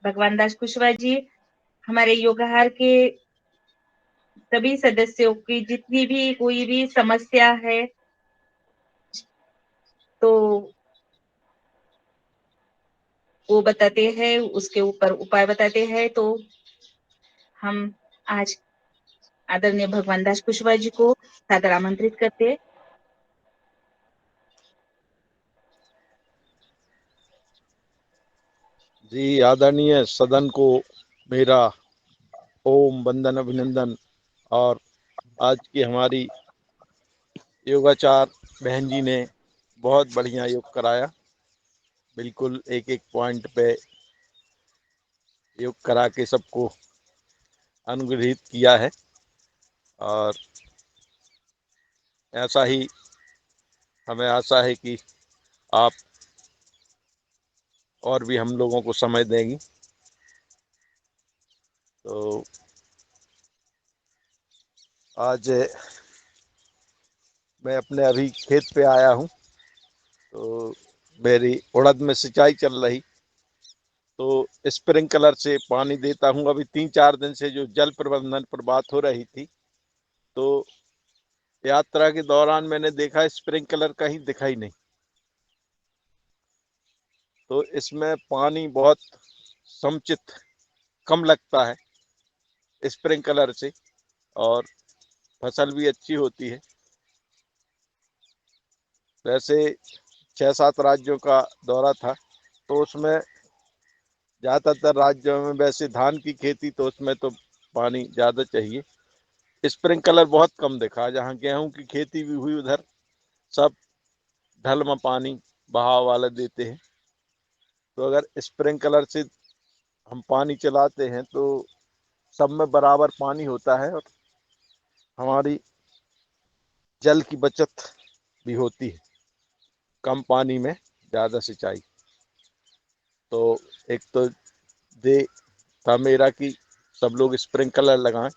भगवान दास कुशवाहा जी हमारे योगाहार के सभी सदस्यों की जितनी भी कोई भी समस्या है तो वो बताते हैं, उसके ऊपर उपाय बताते हैं। तो हम आज आदरणीय भगवान दास कुशवाहा जी को सादर आमंत्रित करते हैं। जी, आदरणीय सदन को मेरा ओम वंदन अभिनंदन। और आज की हमारी योगाचार बहन जी ने बहुत बढ़िया योग कराया, बिल्कुल एक एक पॉइंट पे योग करा के सबको अनुग्रहित किया है। और ऐसा ही हमें आशा है कि आप और भी हम लोगों को समय देंगी। तो आज मैं अपने अभी खेत पे आया हूँ, तो मेरी उड़द में सिंचाई चल रही, तो स्प्रिंकलर से पानी देता हूँ। अभी 3-4 दिन से जो जल प्रबंधन पर बात हो रही थी, तो यात्रा के दौरान मैंने देखा स्प्रिंकलर कहीं दिखाई नहीं। तो इसमें पानी बहुत समुचित कम लगता है स्प्रिंकलर से, और फसल भी अच्छी होती है। वैसे 6-7 राज्यों का दौरा था, तो उसमें ज़्यादातर राज्यों में वैसे धान की खेती, तो उसमें तो पानी ज़्यादा चाहिए। स्प्रिंकलर बहुत कम दिखा। जहाँ गेहूं की खेती भी हुई उधर सब ढल में पानी बहाव वाला देते हैं। तो अगर स्प्रिंकलर से हम पानी चलाते हैं तो सब में बराबर पानी होता है, और हमारी जल की बचत भी होती है, कम पानी में ज़्यादा सिंचाई। तो एक तो दे था मेरा कि सब लोग स्प्रिंकलर लगाएं,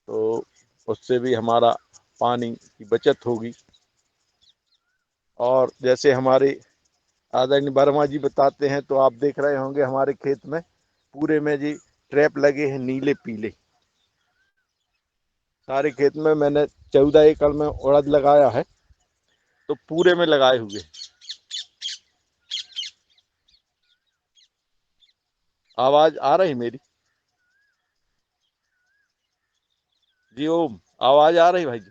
तो उससे भी हमारा पानी की बचत होगी। और जैसे हमारे आदरणीय वर्मा जी बताते हैं, तो आप देख रहे होंगे हमारे खेत में पूरे में जी ट्रैप लगे हैं नीले पीले। सारे खेत में मैंने 14 एकड़ में उड़द लगाया है, तो पूरे में लगाए हुए। आवाज आ रही मेरी? जी ओम, आवाज आ रही भाई जी?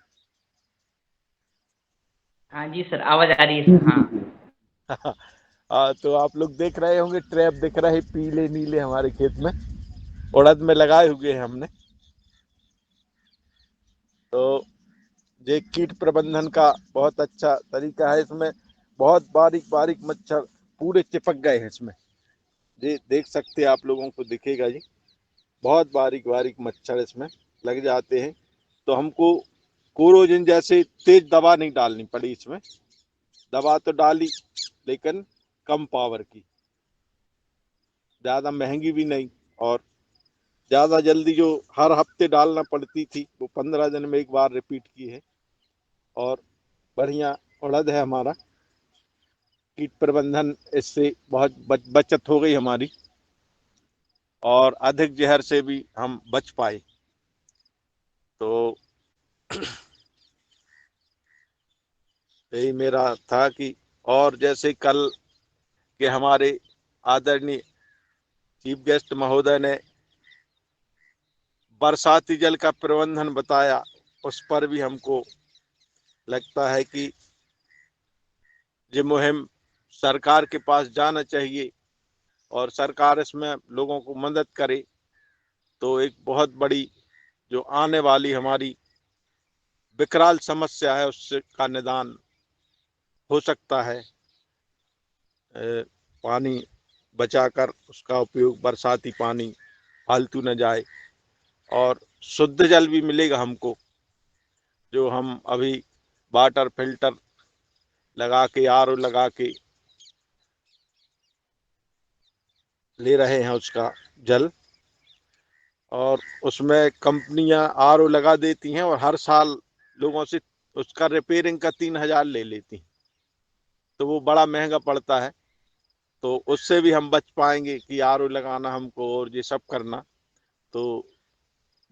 हाँ जी सर, आवाज आ रही है सर। हाँ तो आप लोग देख रहे होंगे ट्रैप दिख रहे पीले नीले हमारे खेत में उड़द में लगाए हुए हैं हमने। तो ये कीट प्रबंधन का बहुत अच्छा तरीका है। इसमें बहुत बारीक बारीक मच्छर पूरे चिपक गए हैं इसमें, ये देख सकते हैं, आप लोगों को दिखेगा जी। बहुत बारीक बारीक मच्छर इसमें लग जाते हैं। तो हमको कोरोजिन जैसे तेज दवा नहीं डालनी पड़ी इसमें। दवा तो डाली, लेकिन कम पावर की, ज़्यादा महंगी भी नहीं। और ज़्यादा जल्दी जो हर हफ्ते डालना पड़ती थी, वो 15 दिन में एक बार रिपीट की है। और बढ़िया उड़द है हमारा। कीट प्रबंधन इससे बहुत बचत हो गई हमारी, और अधिक जहर से भी हम बच पाए। तो यही मेरा था कि, और जैसे कल के हमारे आदरणीय चीफ गेस्ट महोदय ने बरसाती जल का प्रबंधन बताया, उस पर भी हमको लगता है कि ये मुहिम सरकार के पास जाना चाहिए, और सरकार इसमें लोगों को मदद करे, तो एक बहुत बड़ी जो आने वाली हमारी विकराल समस्या है उससे का निदान हो सकता है। पानी बचाकर उसका उपयोग, बरसाती पानी फालतू न जाए, और शुद्ध जल भी मिलेगा हमको, जो हम अभी वाटर फिल्टर लगा के, आरओ लगा के ले रहे हैं उसका जल। और उसमें कंपनियां आरओ लगा देती हैं, और हर साल लोगों से उसका रिपेयरिंग का 3,000 ले लेती हैं, तो वो बड़ा महंगा पड़ता है। तो उससे भी हम बच पाएंगे कि आरओ लगाना हमको और ये सब करना। तो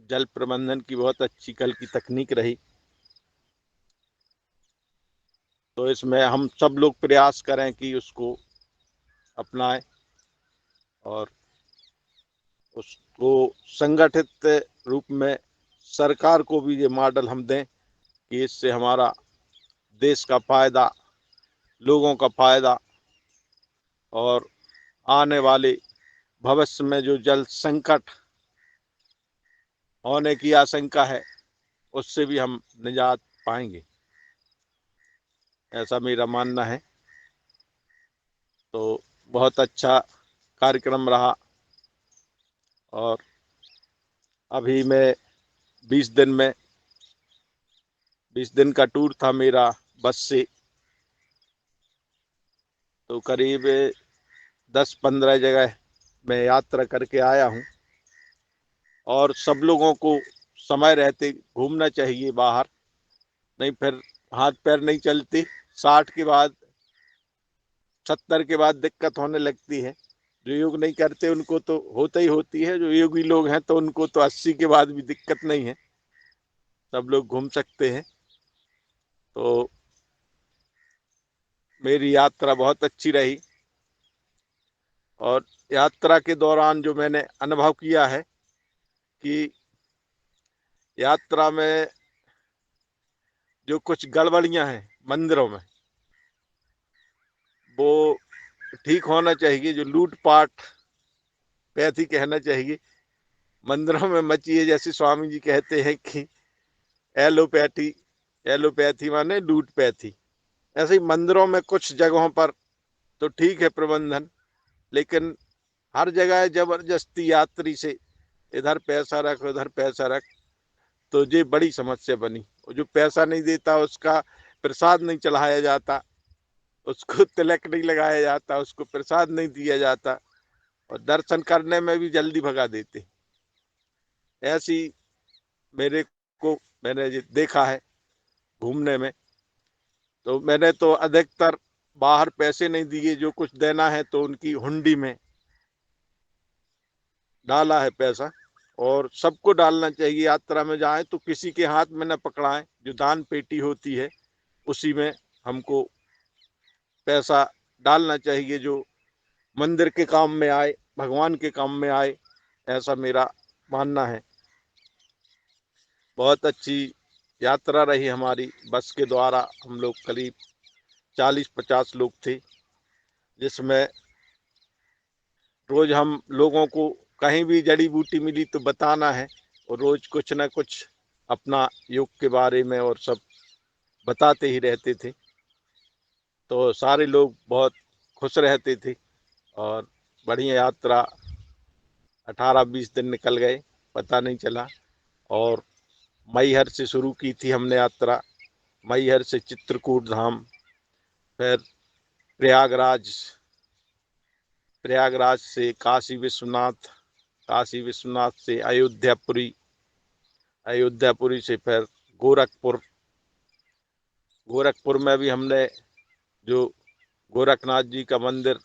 जल प्रबंधन की बहुत अच्छी कल की तकनीक रही। तो इसमें हम सब लोग प्रयास करें कि उसको अपनाएं और उसको संगठित रूप में सरकार को भी ये मॉडल हम दें कि इससे हमारा देश का फायदा, लोगों का फायदा और आने वाले भविष्य में जो जल संकट होने की आशंका है उससे भी हम निजात पाएंगे, ऐसा मेरा मानना है। तो बहुत अच्छा कार्यक्रम रहा और अभी मैं 20 दिन में 20 दिन का टूर था मेरा बस से। तो करीब 10-15 जगह मैं यात्रा करके आया हूँ और सब लोगों को समय रहते घूमना चाहिए बाहर, नहीं फिर हाथ पैर नहीं चलते। 60 के बाद 70 के बाद दिक्कत होने लगती है। जो योग नहीं करते उनको तो होता ही होती है, जो योगी लोग हैं तो उनको तो 80 के बाद भी दिक्कत नहीं है, सब लोग घूम सकते हैं। तो मेरी यात्रा बहुत अच्छी रही और यात्रा के दौरान जो मैंने अनुभव किया है कि यात्रा में जो कुछ गड़बड़ियां हैं मंदिरों में वो ठीक होना चाहिए। जो लूटपाट पैथी कहना चाहिए मंदिरों में मची है, जैसे स्वामी जी कहते हैं कि एलोपैथी, एलोपैथी माने लूट पैथी। ऐसे ही मंदिरों में कुछ जगहों पर तो ठीक है प्रबंधन, लेकिन हर जगह जबरदस्ती यात्री से इधर पैसा रख उधर पैसा रख, तो ये बड़ी समस्या बनी। और जो पैसा नहीं देता उसका प्रसाद नहीं चढ़ाया जाता, उसको तिलक नहीं लगाया जाता, उसको प्रसाद नहीं दिया जाता और दर्शन करने में भी जल्दी भगा देते। ऐसी मेरे को मैंने देखा है घूमने में। तो मैंने तो अधिकतर बाहर पैसे नहीं दिए, जो कुछ देना है तो उनकी हुंडी में डाला है पैसा। और सबको डालना चाहिए, यात्रा में जाए तो किसी के हाथ में न पकड़ाएं। जो दान पेटी होती है उसी में हमको पैसा डालना चाहिए, जो मंदिर के काम में आए, भगवान के काम में आए, ऐसा मेरा मानना है। बहुत अच्छी यात्रा रही हमारी। बस के द्वारा हम लोग करीब 40-50 लोग थे, जिसमें रोज हम लोगों को कहीं भी जड़ी बूटी मिली तो बताना है और रोज कुछ ना कुछ अपना योग के बारे में और सब बताते ही रहते थे। तो सारे लोग बहुत खुश रहते थे और बढ़िया यात्रा 18-20 दिन निकल गए, पता नहीं चला। और मैहर से शुरू की थी हमने यात्रा, मैहर से चित्रकूट धाम, फिर प्रयागराज, प्रयागराज से काशी विश्वनाथ, काशी विश्वनाथ से अयोध्यापुरी, अयोध्यापुरी से फिर गोरखपुर, गोरखपुर में भी हमने जो गोरखनाथ जी का मंदिर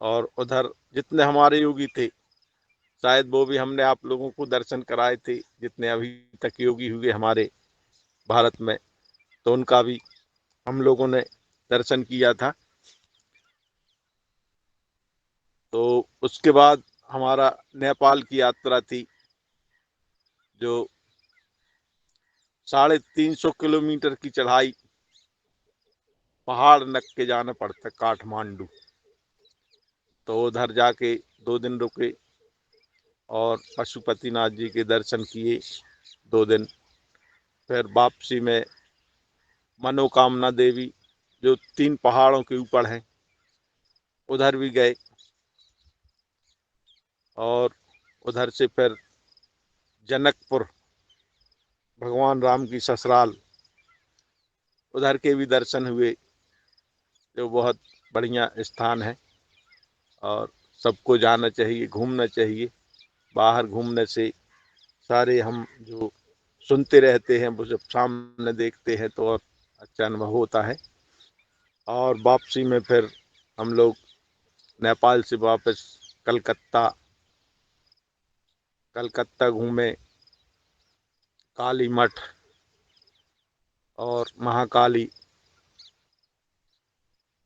और उधर जितने हमारे योगी थे शायद वो भी हमने आप लोगों को दर्शन कराए थे, जितने अभी तक योगी हुए हमारे भारत में, तो उनका भी हम लोगों ने दर्शन किया था। तो उसके बाद हमारा नेपाल की यात्रा थी, जो 350 किलोमीटर की चढ़ाई पहाड़ नक के जाना पड़ता काठमांडू। तो उधर जाके 2 दिन रुके और पशुपतिनाथ जी के दर्शन किए 2 दिन। फिर वापसी में मनोकामना देवी जो 3 पहाड़ों के ऊपर है उधर भी गए और उधर से फिर जनकपुर, भगवान राम की ससुराल, उधर के भी दर्शन हुए, जो बहुत बढ़िया स्थान है और सबको जाना चाहिए, घूमना चाहिए। बाहर घूमने से सारे हम जो सुनते रहते हैं वो जब सामने देखते हैं तो और अच्छा अनुभव होता है। और वापसी में फिर हम लोग नेपाल से वापस कलकत्ता कलकत्ता घूमे, काली मठ और महाकाली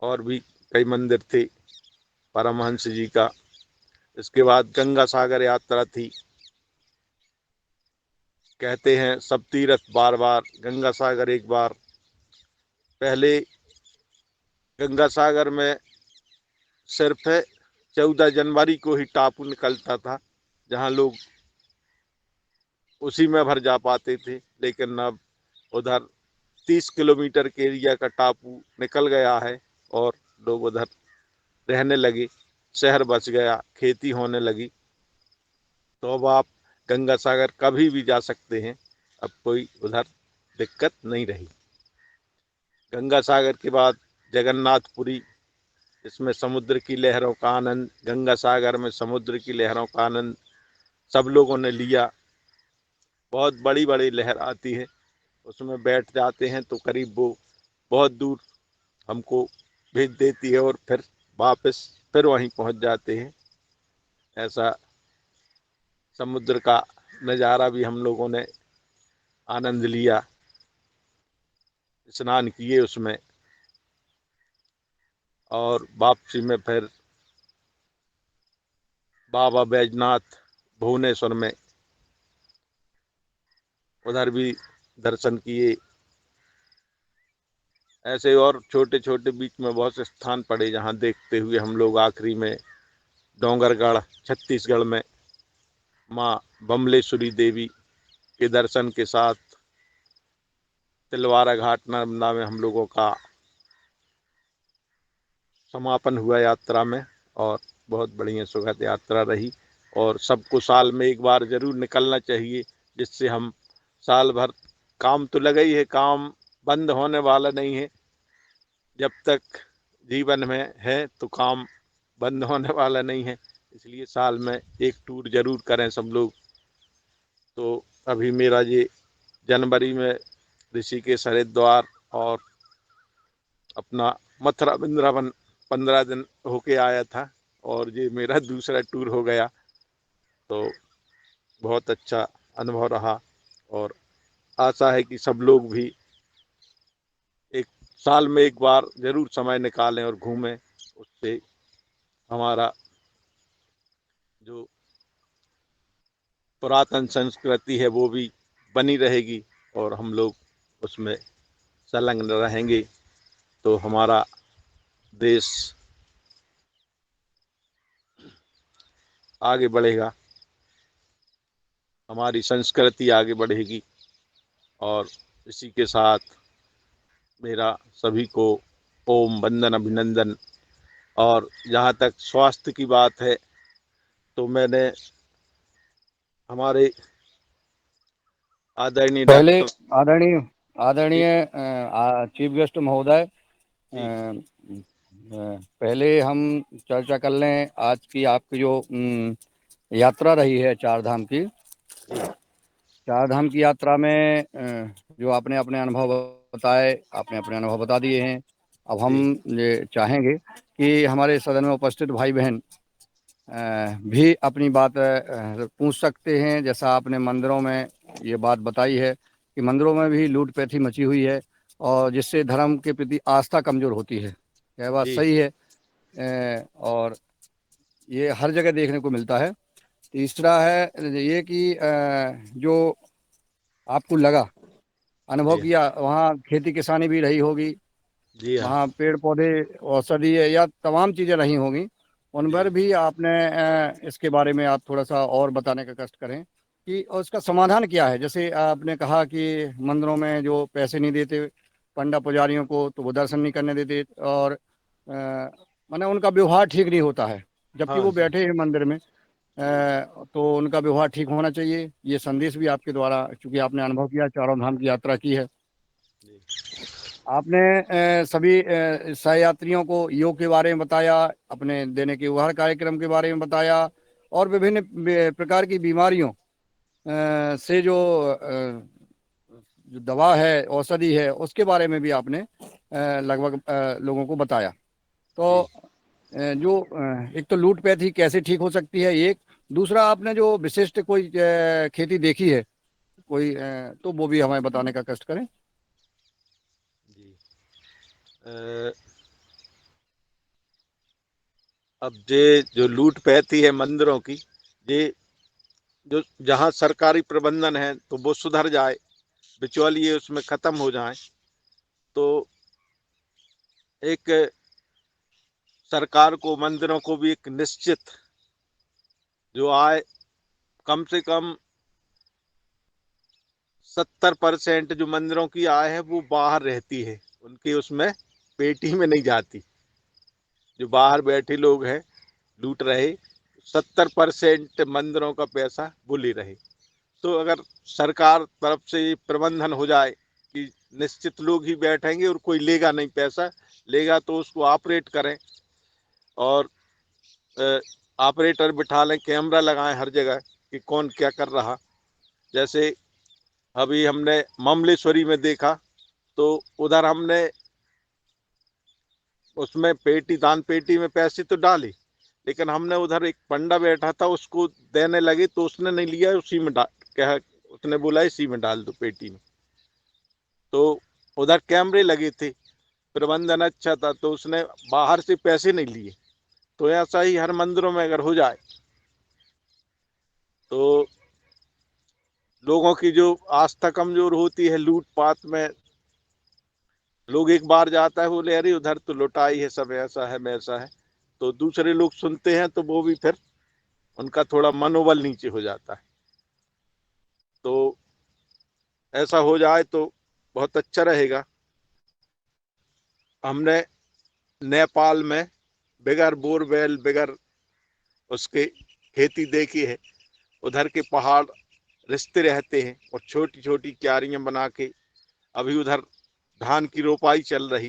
और भी कई मंदिर थे परमहंस जी का। इसके बाद गंगा सागर यात्रा थी। कहते हैं सब तीर्थ बार बार, गंगा सागर एक बार। पहले गंगा सागर में सिर्फ 14 जनवरी को ही टापू निकलता था, जहां लोग उसी में भर जा पाते थे, लेकिन अब उधर 30 किलोमीटर के एरिया का टापू निकल गया है और लोग उधर रहने लगे, शहर बस गया, खेती होने लगी। तो अब आप गंगा सागर कभी भी जा सकते हैं, अब कोई उधर दिक्कत नहीं रही। गंगा सागर के बाद जगन्नाथपुरी, इसमें समुद्र की लहरों का आनंद, गंगा सागर में समुद्र की लहरों का आनंद सब लोगों ने लिया। बहुत बड़ी बड़ी लहर आती है, उसमें बैठ जाते हैं तो करीब वो बहुत दूर हमको भेज देती है और फिर वापस फिर वहीं पहुंच जाते हैं। ऐसा समुद्र का नज़ारा भी हम लोगों ने आनंद लिया, स्नान किए उसमें। और वापसी में फिर बाबा बैजनाथ भुवनेश्वर में, उधर भी दर्शन किए। ऐसे और छोटे छोटे बीच में बहुत से स्थान पड़े जहाँ देखते हुए हम लोग आखिरी में डोंगरगढ़ छत्तीसगढ़ में माँ बमलेश्वरी देवी के दर्शन के साथ तिलवारा घाट नर्मदा में हम लोगों का समापन हुआ यात्रा में। और बहुत बढ़िया सुखद यात्रा रही। और सबको साल में एक बार जरूर निकलना चाहिए, जिससे हम साल भर, काम तो लगा ही है, काम बंद होने वाला नहीं है। जब तक जीवन में है तो काम बंद होने वाला नहीं है, इसलिए साल में एक टूर जरूर करें सब लोग। तो अभी मेरा ये जनवरी में ऋषिकेश हरिद्वार और अपना मथुरा वृंदावन 15 दिन होके आया था, और ये मेरा दूसरा टूर हो गया। तो बहुत अच्छा अनुभव रहा, और आशा है कि सब लोग भी एक साल में एक बार जरूर समय निकालें और घूमें। उससे हमारा जो पुरातन संस्कृति है वो भी बनी रहेगी, और हम लोग उसमें संलग्न रहेंगे, तो हमारा देश आगे बढ़ेगा, हमारी संस्कृति आगे बढ़ेगी। और इसी के साथ मेरा सभी को ओम वंदन अभिनंदन। और जहाँ तक स्वास्थ्य की बात है, तो मैंने हमारे आदरणीय पहले डॉक्टर आदरणीय जी आदरणीय चीफ गेस्ट महोदय, जी पहले हम चर्चा कर लें आज की आपकी जो यात्रा रही है चार धाम की। जी चार धाम की यात्रा में जो आपने अपने अनुभव बताए, आपने अपने अनुभव बता दिए हैं। अब हम जी ये चाहेंगे कि हमारे सदन में उपस्थित भाई बहन भी अपनी बात पूछ सकते हैं। जैसा आपने मंदिरों में ये बात बताई है कि मंदिरों में भी लूट पैंथी मची हुई है, और जिससे धर्म के प्रति आस्था कमज़ोर होती है। यह बात जी सही है, और ये हर जगह देखने को मिलता है। तीसरा है ये कि जो आपको लगा, अनुभव जी किया, वहाँ खेती किसानी भी रही होगी, जी हाँ वहाँ पेड़ पौधे औषधीय या तमाम चीज़ें रही होंगी। उन जी पर भी आपने इसके बारे में आप थोड़ा सा और बताने का कष्ट करें कि और उसका समाधान क्या है। जैसे आपने कहा कि मंदिरों में जो पैसे नहीं देते पंडा पुजारियों को, तो वो दर्शन नहीं करने देते, और माने उनका व्यवहार ठीक नहीं होता है, जबकि हाँ वो जी बैठे हैं मंदिर में। जी तो उनका व्यवहार ठीक होना चाहिए। ये संदेश भी आपके द्वारा, चूंकि आपने अनुभव किया, चारों धाम की यात्रा की है, जी आपने सभी सहयात्रियों को योग के बारे में बताया, अपने देने के उपहार कार्यक्रम के बारे में बताया, और विभिन्न प्रकार की बीमारियों से जो दवा है, औषधि है, उसके बारे में भी आपने लगभग लोगों को बताया। जी तो जो एक तो लूटपैठी कैसे ठीक हो सकती है, एक दूसरा आपने जो विशिष्ट कोई खेती देखी है कोई, तो वो भी हमें बताने का कष्ट करें। जी। अब ये जो लूट पैती है मंदिरों की, ये जो जहाँ सरकारी प्रबंधन है तो वो सुधर जाए, बिचौलिए उसमें खत्म हो जाए, तो एक सरकार को मंदिरों को भी एक निश्चित जो आय, कम से कम 70% जो मंदिरों की आय है वो बाहर रहती है, उनकी उसमें पेटी में नहीं जाती। जो बाहर बैठे लोग हैं लूट रहे, 70% मंदिरों का पैसा वो ले रहे। तो अगर सरकार तरफ से प्रबंधन हो जाए कि निश्चित लोग ही बैठेंगे और कोई लेगा नहीं, पैसा लेगा तो उसको ऑपरेट करें, और ऑपरेटर बिठा लें, कैमरा लगाएं हर जगह कि कौन क्या कर रहा। जैसे अभी हमने ममलेश्वरी में देखा, तो उधर हमने उसमें पेटी, दान पेटी में पैसे तो डाले, लेकिन हमने उधर एक पंडा बैठा था उसको देने लगे तो उसने नहीं लिया, उसी में डाल क्या, उसने बोला इसी में डाल दो पेटी में। तो उधर कैमरे लगे थे, प्रबंधन अच्छा था, तो उसने बाहर से पैसे नहीं लिए। तो ऐसा ही हर मंदिरों में अगर हो जाए तो लोगों की जो आस्था कमजोर होती है लूटपाट में, लोग एक बार जाता है बोले अरे उधर तो लुटाई है, सब ऐसा है वैसा है, तो दूसरे लोग सुनते हैं तो वो भी फिर उनका थोड़ा मनोबल नीचे हो जाता है। तो ऐसा हो जाए तो बहुत अच्छा रहेगा। हमने नेपाल में बगैर बोरवेल, बगैर उसके खेती देखी है। उधर के पहाड़ रिश्ते रहते हैं और छोटी छोटी क्यारियां बना के अभी उधर धान की रोपाई चल रही,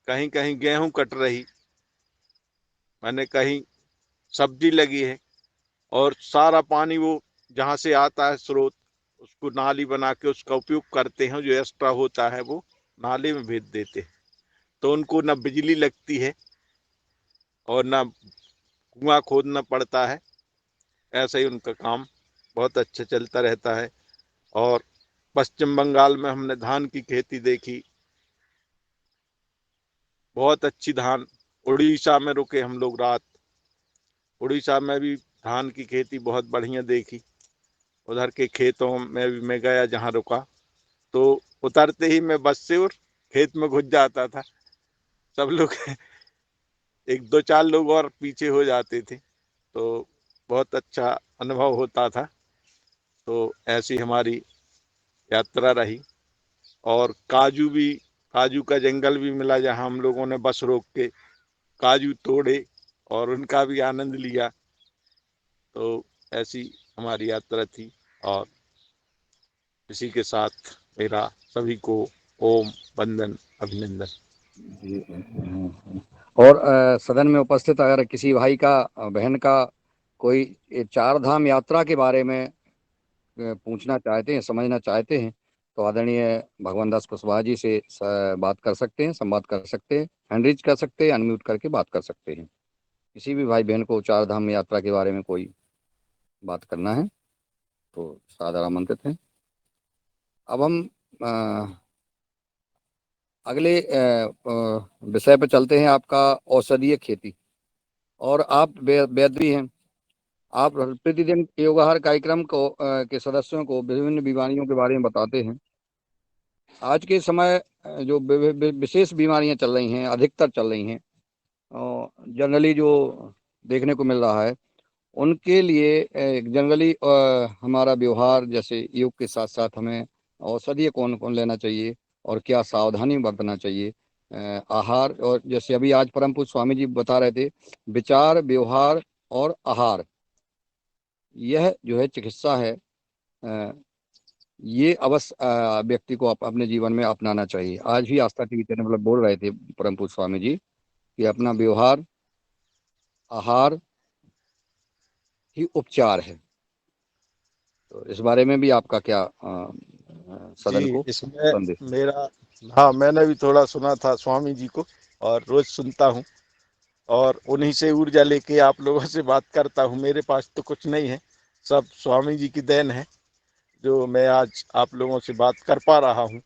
कहीं कहीं गेहूं कट रही, मैंने कहीं सब्जी लगी है, और सारा पानी वो जहाँ से आता है स्रोत, उसको नाली बना के उसका उपयोग करते हैं, जो एक्स्ट्रा होता है वो नाले में भेज देते हैं। तो उनको ना बिजली लगती है और ना कुआं खोदना पड़ता है, ऐसे ही उनका काम बहुत अच्छा चलता रहता है। और पश्चिम बंगाल में हमने धान की खेती देखी, बहुत अच्छी धान। उड़ीसा में रुके हम लोग रात, उड़ीसा में भी धान की खेती बहुत बढ़िया देखी। उधर के खेतों में भी मैं गया जहाँ रुका, तो उतरते ही मैं बस से और खेत में घुस जाता था। सब लोग एक दो चार लोग और पीछे हो जाते थे, तो बहुत अच्छा अनुभव होता था। तो ऐसी हमारी यात्रा रही। और काजू का जंगल भी मिला, जहाँ हम लोगों ने बस रोक के काजू तोड़े और उनका भी आनंद लिया। तो ऐसी हमारी यात्रा थी, और इसी के साथ मेरा सभी को ओम वंदन अभिनंदन। जी। और सदन में उपस्थित अगर किसी भाई का, बहन का कोई चार धाम यात्रा के बारे में पूछना चाहते हैं, समझना चाहते हैं, तो आदरणीय भगवान दास कुशवाहा जी से बात कर सकते हैं, संवाद कर सकते हैं, हैंड रीच कर सकते हैं, अनम्यूट करके बात कर सकते हैं। किसी भी भाई बहन को चार धाम यात्रा के बारे में कोई बात करना है तो सादर आमंत्रित हैं। अब हम अगले विषय पर चलते हैं, आपका औषधीय खेती। और आप वैद्य भी हैं। आप प्रतिदिन योगाहार कार्यक्रम को के सदस्यों को विभिन्न बीमारियों के बारे में बताते हैं। आज के समय जो विशेष बीमारियां चल रही हैं, अधिकतर चल रही हैं, जनरली जो देखने को मिल रहा है, उनके लिए जनरली हमारा व्यवहार जैसे योग के साथ साथ हमें औषधीय कौन कौन लेना चाहिए और क्या सावधानी बरतना चाहिए। आहार, और जैसे अभी आज परम पूज्य स्वामी जी बता रहे थे, विचार, व्यवहार और आहार, यह जो है चिकित्सा है, ये अवश्य व्यक्ति को अपने जीवन में अपनाना चाहिए। आज भी आस्था टीवी चैनल मतलब बोल रहे थे परम पूज्य स्वामी जी कि अपना व्यवहार, आहार ही उपचार है। तो इस बारे में भी आपका क्या सदन जी, को इसमें संदेश? मेरा, हाँ मैंने भी थोड़ा सुना था स्वामी जी को और रोज सुनता हूँ। और उन्हीं से ऊर्जा लेके आप लोगों से बात करता हूँ। मेरे पास तो कुछ नहीं है, सब स्वामी जी की देन है जो मैं आज आप लोगों से बात कर पा रहा हूँ।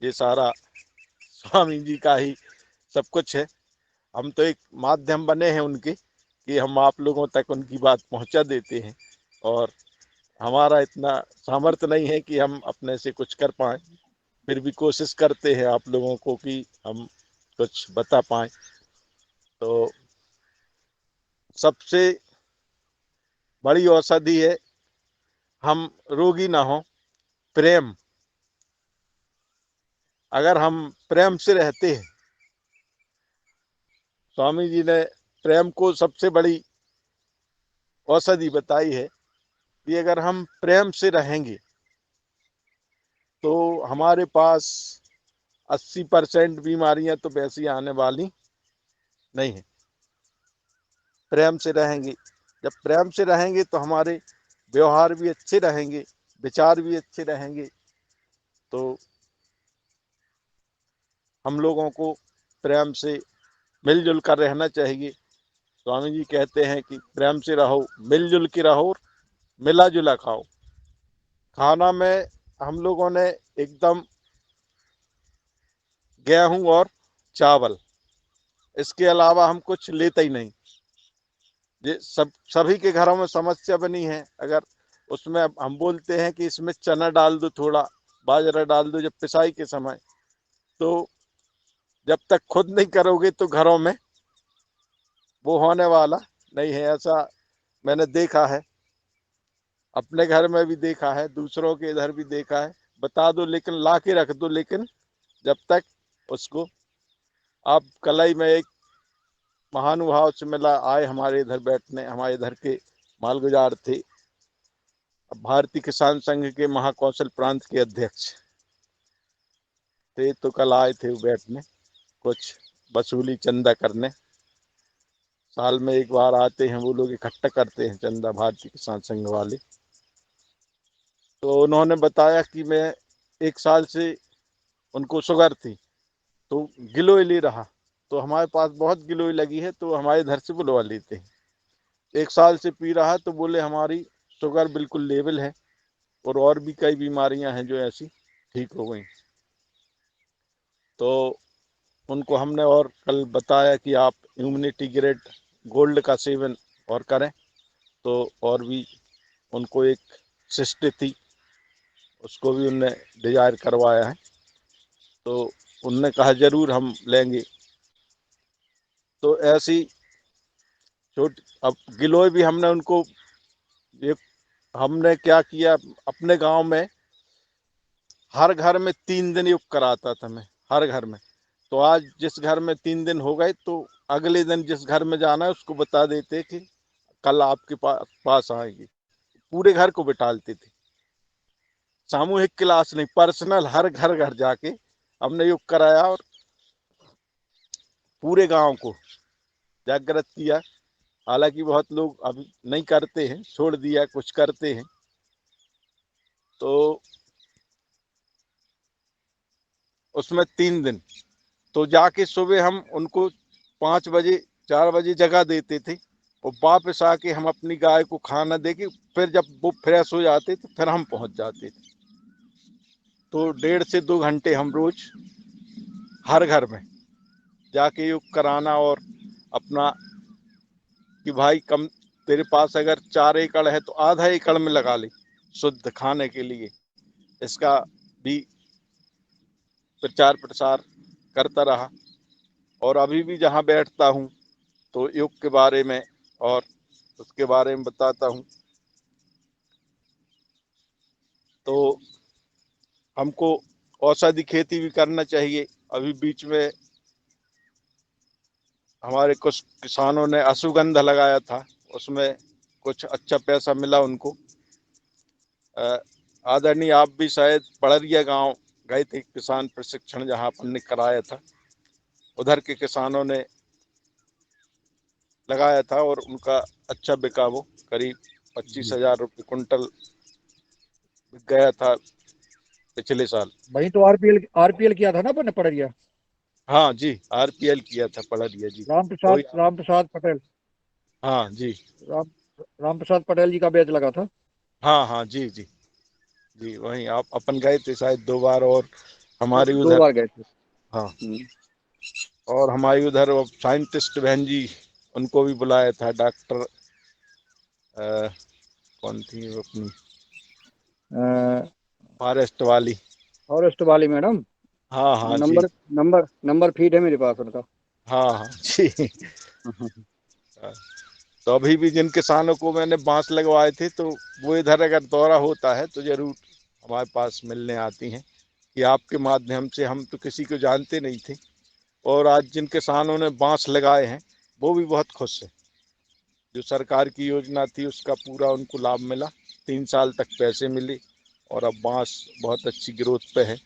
ये सारा स्वामी जी का ही सब कुछ है। हम तो एक माध्यम बने हैं उनके कि हम आप लोगों तक उनकी बात पहुंचा देते हैं, और हमारा इतना सामर्थ्य नहीं है कि हम अपने से कुछ कर पाएं, फिर भी कोशिश करते हैं आप लोगों को कि हम कुछ बता पाएं। तो सबसे बड़ी औषधि है हम रोगी ना हो, प्रेम। अगर हम प्रेम से रहते हैं, स्वामी जी ने प्रेम को सबसे बड़ी औषधि बताई है कि अगर हम प्रेम से रहेंगे तो हमारे पास 80% बीमारियां तो वैसी आने वाली नहीं है। प्रेम से रहेंगे, जब प्रेम से रहेंगे तो हमारे व्यवहार भी अच्छे रहेंगे, विचार भी अच्छे रहेंगे। तो हम लोगों को प्रेम से मिलजुल कर रहना चाहिए। स्वामी जी कहते हैं कि प्रेम से रहो, मिलजुल के रहो, मिला जुला खाओ। खाना में हम लोगों ने एकदम गेहूं और चावल, इसके अलावा हम कुछ लेते ही नहीं। ये सभी के घरों में समस्या बनी है। अगर उसमें हम बोलते हैं कि इसमें चना डाल दो, थोड़ा बाजरा डाल दो जब पिसाई के समय, तो जब तक खुद नहीं करोगे तो घरों में वो होने वाला नहीं है। ऐसा मैंने देखा है, अपने घर में भी देखा है, दूसरों के इधर भी देखा है। बता दो लेकिन ला के रख दो, लेकिन जब तक उसको आप कलाई में एक महानुभाव से मिला आए हमारे इधर बैठने, हमारे इधर के मालगुजार थे, भारतीय किसान संघ के महाकौशल प्रांत के अध्यक्ष थे, तो कल आए थे वो बैठने, कुछ वसूली चंदा करने। साल में एक बार आते हैं वो लोग, इकट्ठा करते हैं चंदा भारतीय किसान संघ वाले। तो उन्होंने बताया कि मैं 1 साल से उनको शुगर थी तो गिलोय ले रहा, तो हमारे पास बहुत गिलोय लगी है तो हमारे इधर से बुलवा लेते हैं। 1 साल से पी रहा तो बोले हमारी शुगर बिल्कुल लेवल है, और भी कई बीमारियां हैं जो ऐसी ठीक हो गई। तो उनको हमने और कल बताया कि आप इम्यूनिटी ग्रेड गोल्ड का सेवन और करें, तो और भी उनको एक सिस्ट थी, उसको भी उनने डिजायर करवाया है, तो उनने कहा जरूर हम लेंगे। तो ऐसी छोटी, अब गिलोय भी हमने उनको, ये हमने क्या किया, अपने गांव में हर घर में 3 दिन योग कराता था मैं, हर घर में। तो आज जिस घर में 3 दिन हो गए तो अगले दिन जिस घर में जाना है उसको बता देते कि कल आपके पास आएंगे। पूरे घर को बिठालते थे, सामूहिक क्लास नहीं, पर्सनल हर घर घर जाके हमने योग कराया और पूरे गांव को जागृत किया। हालांकि बहुत लोग अभी नहीं करते हैं, छोड़ दिया, कुछ करते हैं। तो उसमें 3 दिन तो जाके सुबह हम उनको 5 बजे 4 बजे जगा देते थे, और वापस आके हम अपनी गाय को खाना देके फिर जब वो फ्रेश हो जाते तो फिर हम पहुंच जाते थे। तो 1.5 से 2 घंटे हम रोज हर घर में जाके योग कराना, और अपना कि भाई कम, तेरे पास अगर 4 एकड़ है तो आधा एकड़ में लगा ले शुद्ध खाने के लिए। इसका भी प्रचार प्रसार करता रहा, और अभी भी जहाँ बैठता हूँ तो योग के बारे में और उसके बारे में बताता हूँ। तो हमको औषधि खेती भी करना चाहिए। अभी बीच में हमारे कुछ किसानों ने अश्वगंधा लगाया था, उसमें कुछ अच्छा पैसा मिला उनको। आदरणीय आप भी शायद पड़रिया गांव गए थे किसान प्रशिक्षण, जहां अपन ने कराया था, उधर के किसानों ने लगाया था और उनका अच्छा बिका, वो करीब 25,000 रुपये कुंटल बिक गया था पिछले साल। वही तो आरपीएल किया था ना अपन ने पड़रिया। हाँ जी, RPL किया था पढ़िया जी। वही। राम प्रसाद पटेल। हाँ जी। राम राम प्रसाद पटेल जी का बैच लगा था। हाँ हाँ जी जी। जी वहीं आप अपन गए थे शायद 2 बार, और हमारी दो उधर। बार गए थे। हाँ। हम्म। और हमारी उधर वो साइंटिस्ट बहन जी, उनको भी बुलाया था। डॉक्टर कौन थी वो अपनी, फॉरेस्ट वाली। फॉरेस्ट वाली मैडम। हाँ हाँ जी। नंबर नंबर फीड है मेरे पास उनका। हाँ हाँ जी। तो अभी भी जिन किसानों को मैंने बांस लगवाए थे, तो वो इधर अगर दौरा होता है तो जरूर हमारे पास मिलने आती हैं कि आपके माध्यम से, हम तो किसी को जानते नहीं थे। और आज जिन किसानों ने बांस लगाए हैं वो भी बहुत खुश हैं। जो सरकार की योजना थी उसका पूरा उनको लाभ मिला, 3 साल तक पैसे मिले, और अब बांस बहुत अच्छी ग्रोथ पे है।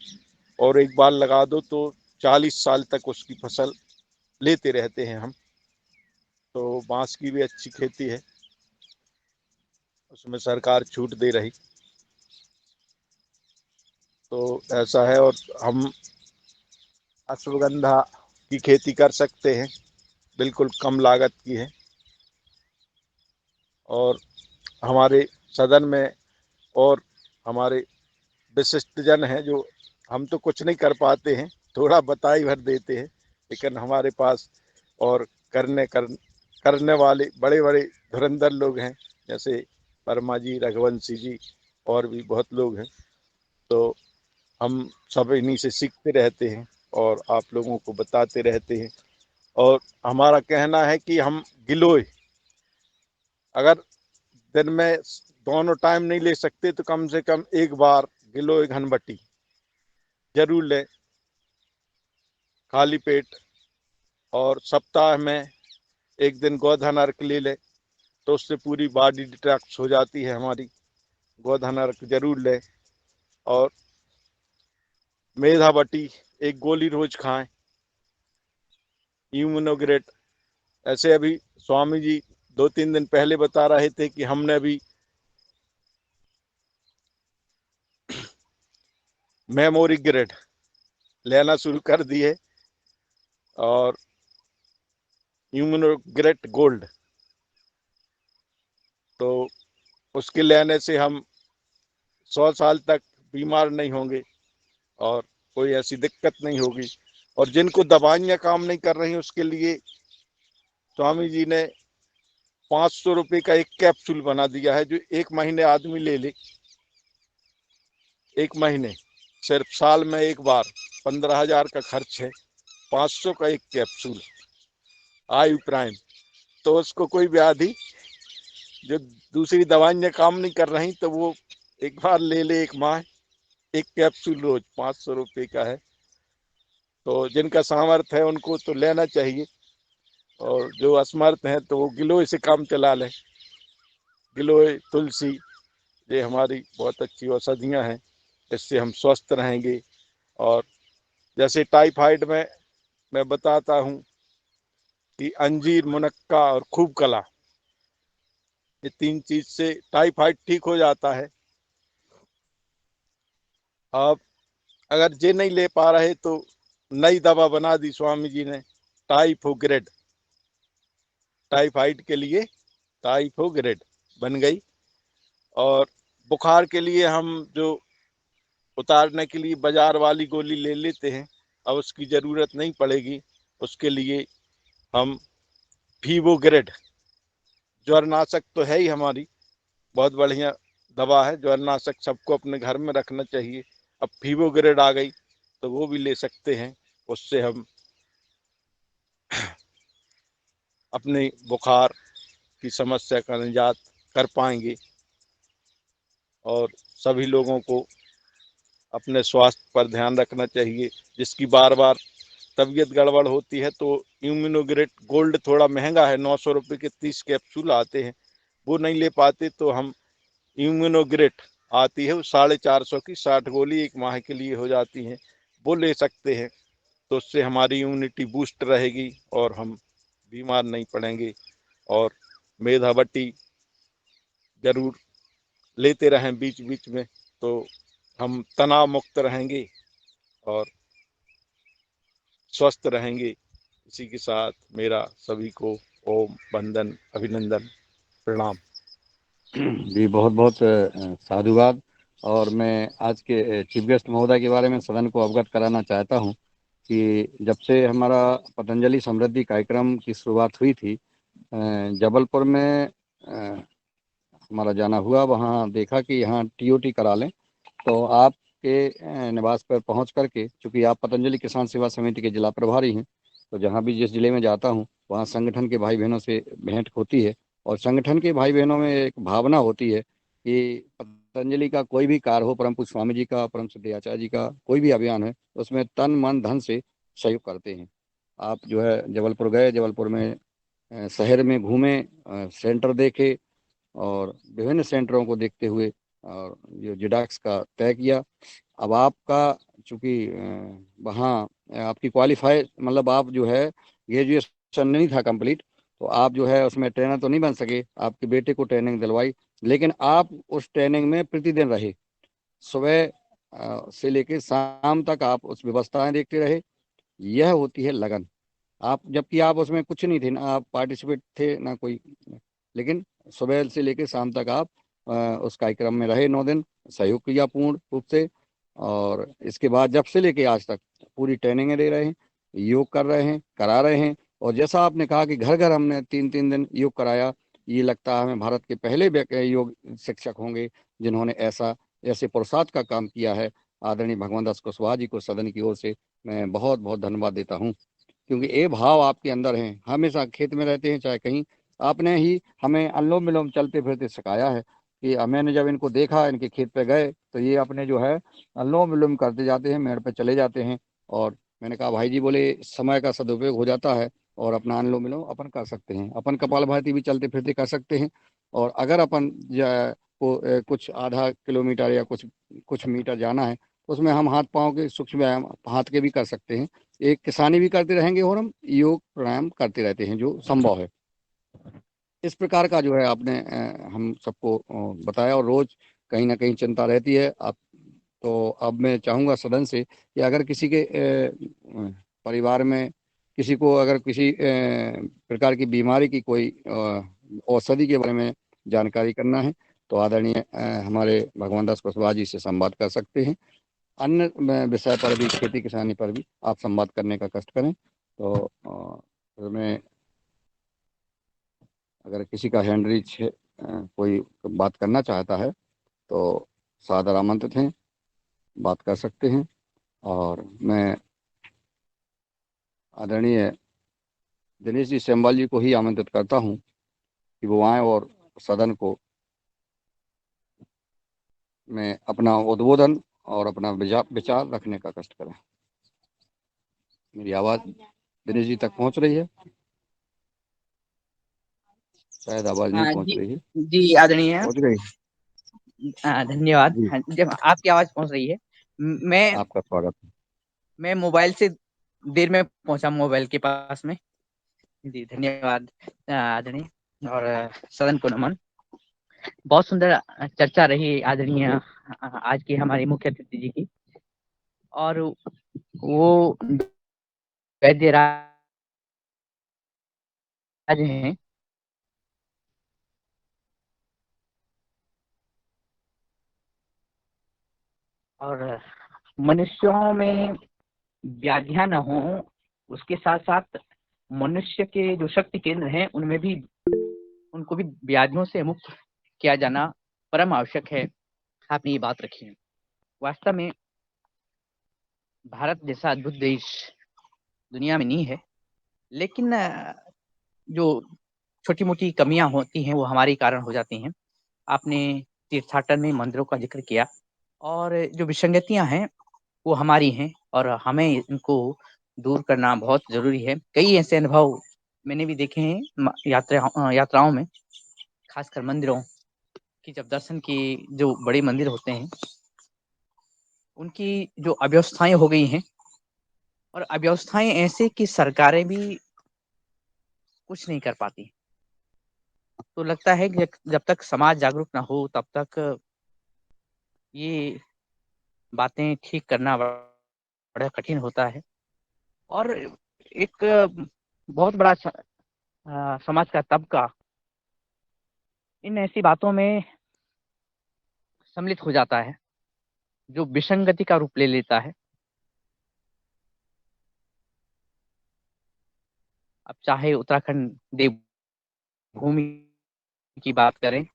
और एक बार लगा दो तो 40 साल तक उसकी फसल लेते रहते हैं हम। तो बांस की भी अच्छी खेती है, उसमें सरकार छूट दे रही। तो ऐसा है। और हम अश्वगंधा की खेती कर सकते हैं, बिल्कुल कम लागत की है। और हमारे सदन में और हमारे विशिष्ट जन हैं जो, हम तो कुछ नहीं कर पाते हैं, थोड़ा बताई भर देते हैं, लेकिन हमारे पास और करने वाले बड़े बड़े धुरंधर लोग हैं, जैसे वर्मा जी, रघुवंशी जी, और भी बहुत लोग हैं। तो हम सब इन्हीं से सीखते रहते हैं और आप लोगों को बताते रहते हैं। और हमारा कहना है कि हम गिलोय, अगर दिन में दोनों टाइम नहीं ले सकते तो कम से कम एक बार गिलोय घनबट्टी जरूर लें, खाली पेट। और सप्ताह में एक दिन गोधन अर्क ले लें, तो उससे पूरी बॉडी डिटॉक्स हो जाती है हमारी। गोधन अर्क जरूर लें। और मेधावटी एक गोली रोज खाएं, इम्यूनोग्रेट। ऐसे अभी स्वामी जी 2-3 दिन पहले बता रहे थे कि हमने भी मेमोरी ग्रेड लेना शुरू कर दिए, और इम्यूनोग्रेट गोल्ड। तो उसके लेने से हम 100 साल तक बीमार नहीं होंगे और कोई ऐसी दिक्कत नहीं होगी। और जिनको दवाइयाँ काम नहीं कर रही उसके लिए स्वामी जी ने 500 रुपये का एक कैप्सूल बना दिया है, जो 1 महीने आदमी ले ले। 1 महीने, सिर्फ साल में एक बार, 15,000 का खर्च है, 500 का एक कैप्सूल, आयु प्राइम। तो उसको कोई व्याधि, जो दूसरी दवाइयाँ काम नहीं कर रही, तो वो एक बार ले ले, 1 माह, एक कैप्सूल रोज, 500 रुपये का है। तो जिनका सामर्थ्य है उनको तो लेना चाहिए, और जो असमर्थ हैं तो वो गिलोय से काम चला लें। गिलोय, तुलसी, ये हमारी बहुत अच्छी औषधियाँ हैं, इससे हम स्वस्थ रहेंगे। और जैसे टाइफाइड में मैं बताता हूँ कि अंजीर, मुनक्का और खूब कला, ये 3 चीज से टाइफाइड ठीक हो जाता है। अब अगर ये नहीं ले पा रहे तो नई दवा बना दी स्वामी जी ने, टाइफोग्रेड। टाइफाइड के लिए टाइफोग्रेड बन गई। और बुखार के लिए हम जो उतारने के लिए बाजार वाली गोली ले लेते हैं, अब उसकी ज़रूरत नहीं पड़ेगी। उसके लिए हम फीवोग्रेड, ज्वरनाशक तो है ही हमारी, बहुत बढ़िया दवा है ज्वरनाशक, सबको अपने घर में रखना चाहिए। अब फीवोग्रेड आ गई तो वो भी ले सकते हैं, उससे हम अपनी बुखार की समस्या का निजात कर पाएंगे। और सभी लोगों को अपने स्वास्थ्य पर ध्यान रखना चाहिए। जिसकी बार बार तबीयत गड़बड़ होती है तो इम्यूनोग्रेट गोल्ड थोड़ा महंगा है, 900 रुपये के 30 कैप्सूल आते हैं, वो नहीं ले पाते तो हम इम्यूनोग्रेट आती है, वो 450 की 60 गोली 1 माह के लिए हो जाती हैं, वो ले सकते हैं। तो उससे हमारी इम्यूनिटी बूस्ट रहेगी और हम बीमार नहीं पड़ेंगे। और मेधावटी जरूर लेते रहें बीच बीच में, तो हम तनाव मुक्त रहेंगे और स्वस्थ रहेंगे। इसी के साथ मेरा सभी को ओम वंदन, अभिनंदन, प्रणाम। जी बहुत बहुत साधुवाद। और मैं आज के चीफ गेस्ट महोदय के बारे में सदन को अवगत कराना चाहता हूं कि जब से हमारा पतंजलि समृद्धि कार्यक्रम की शुरुआत हुई थी, जबलपुर में हमारा जाना हुआ, वहाँ देखा कि यहाँ टीओटी करा लें। तो आपके निवास पर पहुँच करके, चूँकि आप पतंजलि किसान सेवा समिति के जिला प्रभारी हैं, तो जहाँ भी जिस जिले में जाता हूँ वहाँ संगठन के भाई बहनों से भेंट होती है। और संगठन के भाई बहनों में एक भावना होती है कि पतंजलि का कोई भी कार्य हो, परम पूज्य स्वामी जी का, परम सिद्ध आचार्य जी का कोई भी अभियान है, उसमें तन मन धन से सहयोग करते हैं। आप जो है जबलपुर गए, जबलपुर में शहर में घूमे, सेंटर देखे, और विभिन्न सेंटरों को देखते हुए और जो जिडाक्स का तय किया। अब आपका चूंकि वहाँ आपकी क्वालिफाई, मतलब आप जो है ग्रेजुएशन नहीं था कंप्लीट, तो आप जो है उसमें ट्रेनर तो नहीं बन सके। आपके बेटे को ट्रेनिंग दिलवाई, लेकिन आप उस ट्रेनिंग में प्रतिदिन रहे। सुबह से लेकर शाम तक आप उस व्यवस्थाएं देखते रहे। यह होती है लगन। आप, जबकि आप उसमें कुछ नहीं थे, ना आप पार्टिसिपेट थे ना कोई, लेकिन सुबह से लेकर शाम तक आप उस कार्यक्रम में रहे 9 दिन, सहयोग किया पूर्ण रूप से। और इसके बाद जब से लेके आज तक पूरी ट्रेनिंगें दे रहे हैं, योग कर रहे हैं, करा रहे हैं। और जैसा आपने कहा कि घर घर हमने 3-3 दिन योग कराया, ये लगता है हमें भारत के पहले योग शिक्षक होंगे जिन्होंने ऐसे पुरुषार्थ का काम किया है। आदरणीय भगवान दास कुशवाहा जी को सदन की ओर से मैं बहुत बहुत धन्यवाद देता हूँ, क्योंकि ये भाव आपके अंदर है। हमेशा खेत में रहते हैं चाहे कहीं, आपने ही हमें अनुलोम विलोम चलते फिरते सिखाया है कि मैंने जब इनको देखा, इनके खेत पे गए, तो ये अपने जो है अनुलोम विलोम करते जाते हैं, मेड़ पे चले जाते हैं। और मैंने कहा भाई जी, बोले समय का सदुपयोग हो जाता है और अपना अनुलोम विलोम अपन कर सकते हैं, अपन कपालभाति भी चलते फिरते कर सकते हैं। और अगर अपन को कुछ आधा किलोमीटर या कुछ कुछ मीटर जाना है, तो उसमें हम हाथ पाँव के सूक्ष्म व्यायाम हाथ के भी कर सकते हैं। एक किसानी भी करते रहेंगे और हम योग प्राणायाम करते रहते हैं जो संभव है। इस प्रकार का जो है आपने हम सबको बताया। और रोज कहीं ना कहीं चिंता रहती है आप। तो अब मैं चाहूँगा सदन से कि अगर किसी के परिवार में किसी को अगर किसी प्रकार की बीमारी की कोई औषधि के बारे में जानकारी करना है, तो आदरणीय हमारे भगवान दास कुशवाहा जी से संवाद कर सकते हैं। अन्य विषय पर भी, खेती किसानी पर भी आप संवाद करने का कष्ट करें। तो मैं, अगर किसी का हैंड रीच कोई बात करना चाहता है तो सादर आमंत्रित हैं, बात कर सकते हैं। और मैं आदरणीय दिनेश जी सेमवाल जी को ही आमंत्रित करता हूं कि वो आएँ और सदन को में अपना उद्बोधन और अपना विचार रखने का कष्ट करें। मेरी आवाज़ दिनेश जी तक पहुंच रही है? शायद आवाज़ नहीं हाँ पहुंच जी। रही है। जी आदरणीय, पहुंच रही है? धन्यवाद। जी, हाँ, जब आपकी आवाज पहुंच रही है। मैं आपका स्वागत है। मैं मोबाइल से देर में पहुंचा, मोबाइल के पास में। जी धन्यवाद आदरणीय। और सदन को नमन। बहुत सुंदर चर्चा रही आदरणीय आज की हमारी मुख्य अतिथि जी की। और वो वैद्य राज हैं। और मनुष्यों में व्याधियां न हो, उसके साथ साथ मनुष्य के जो शक्ति केंद्र हैं उनमें भी, उनको भी व्याधियों से मुक्त किया जाना परम आवश्यक है। आपने ये बात रखी है। वास्तव में भारत जैसा अद्भुत देश दुनिया में नहीं है, लेकिन जो छोटी मोटी कमियां होती हैं वो हमारे कारण हो जाती हैं। आपने तीर्थाटन में मंदिरों का जिक्र किया, और जो विसंगतियां हैं वो हमारी हैं और हमें इनको दूर करना बहुत जरूरी है। कई ऐसे अनुभव मैंने भी देखे हैं यात्राओं में, खासकर मंदिरों की जब दर्शन की, जो बड़े मंदिर होते हैं उनकी जो अव्यवस्थाएं हो गई हैं, और अव्यवस्थाएं ऐसे कि सरकारें भी कुछ नहीं कर पाती। तो लगता है कि जब तक समाज जागरूक ना हो तब तक ये बातें ठीक करना बड़ा कठिन होता है। और एक बहुत बड़ा समाज का तबका इन ऐसी बातों में सम्मिलित हो जाता है जो विसंगति का रूप ले लेता है। अब चाहे उत्तराखंड देवभूमि की बात करें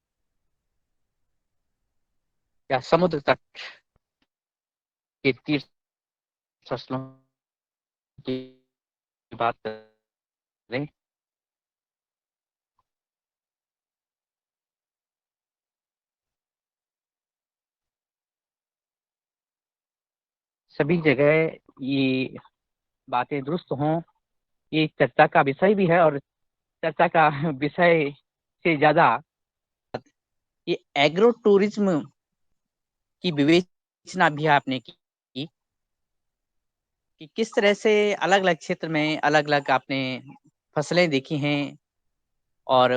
या समुद्र तट के तीर्थ स्थलों की बात करें, सभी जगह ये बातें दुरुस्त हों, ये चर्चा का विषय भी है। और चर्चा का विषय से ज्यादा ये एग्रो टूरिज्म की विवेचना भी आपने की कि किस तरह से अलग अलग क्षेत्र में अलग अलग आपने फसलें देखी हैं और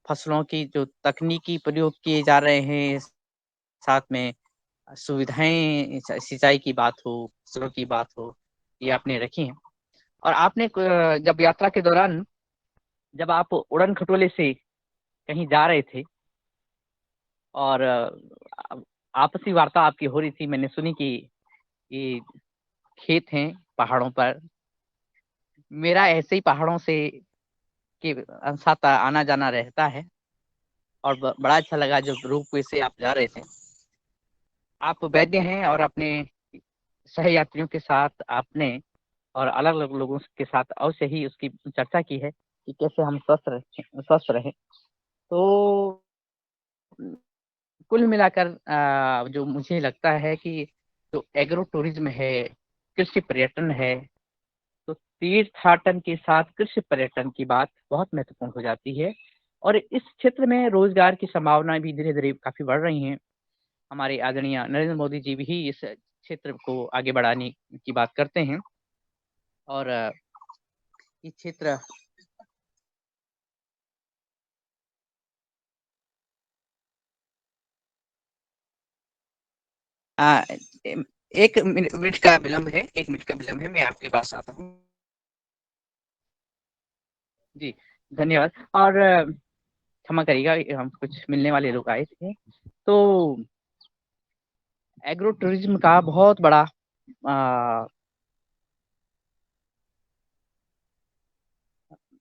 फसलों की जो तकनीकी प्रयोग किए जा रहे हैं, साथ में सुविधाएं, सिंचाई की बात हो, फसलों की बात हो, ये आपने रखी हैं। और आपने जब यात्रा के दौरान जब आप उड़न खटोले से कहीं जा रहे थे और आपसी वार्ता आपकी हो रही थी, मैंने सुनी कि ये खेत हैं पहाड़ों पर। मेरा ऐसे ही पहाड़ों से के साथ आना जाना रहता है और बड़ा अच्छा लगा जब रोपवे से आप जा रहे थे। आप वैद्य हैं और अपने सहयात्रियों के साथ आपने और अलग अलग लोगों के साथ अवश्य ही उसकी चर्चा की है कि कैसे हम स्वस्थ रहें। तो कुल मिलाकर जो मुझे लगता है कि जो एग्रो टूरिज्म है, कृषि पर्यटन है, तो तीर्थाटन के साथ कृषि पर्यटन की बात बहुत महत्वपूर्ण हो जाती है। और इस क्षेत्र में रोजगार की संभावनाएं भी धीरे धीरे काफी बढ़ रही हैं। हमारे आदरणीय नरेंद्र मोदी जी भी इस क्षेत्र को आगे बढ़ाने की बात करते हैं और ये क्षेत्र एक मिनट का विलंब है, 1 मिनट का विलंब है, मैं आपके पास आता हूँ। जी धन्यवाद। और क्षमा करिएगा, हम कुछ मिलने वाले लोग आए थे। तो एग्रो टूरिज्म का बहुत बड़ा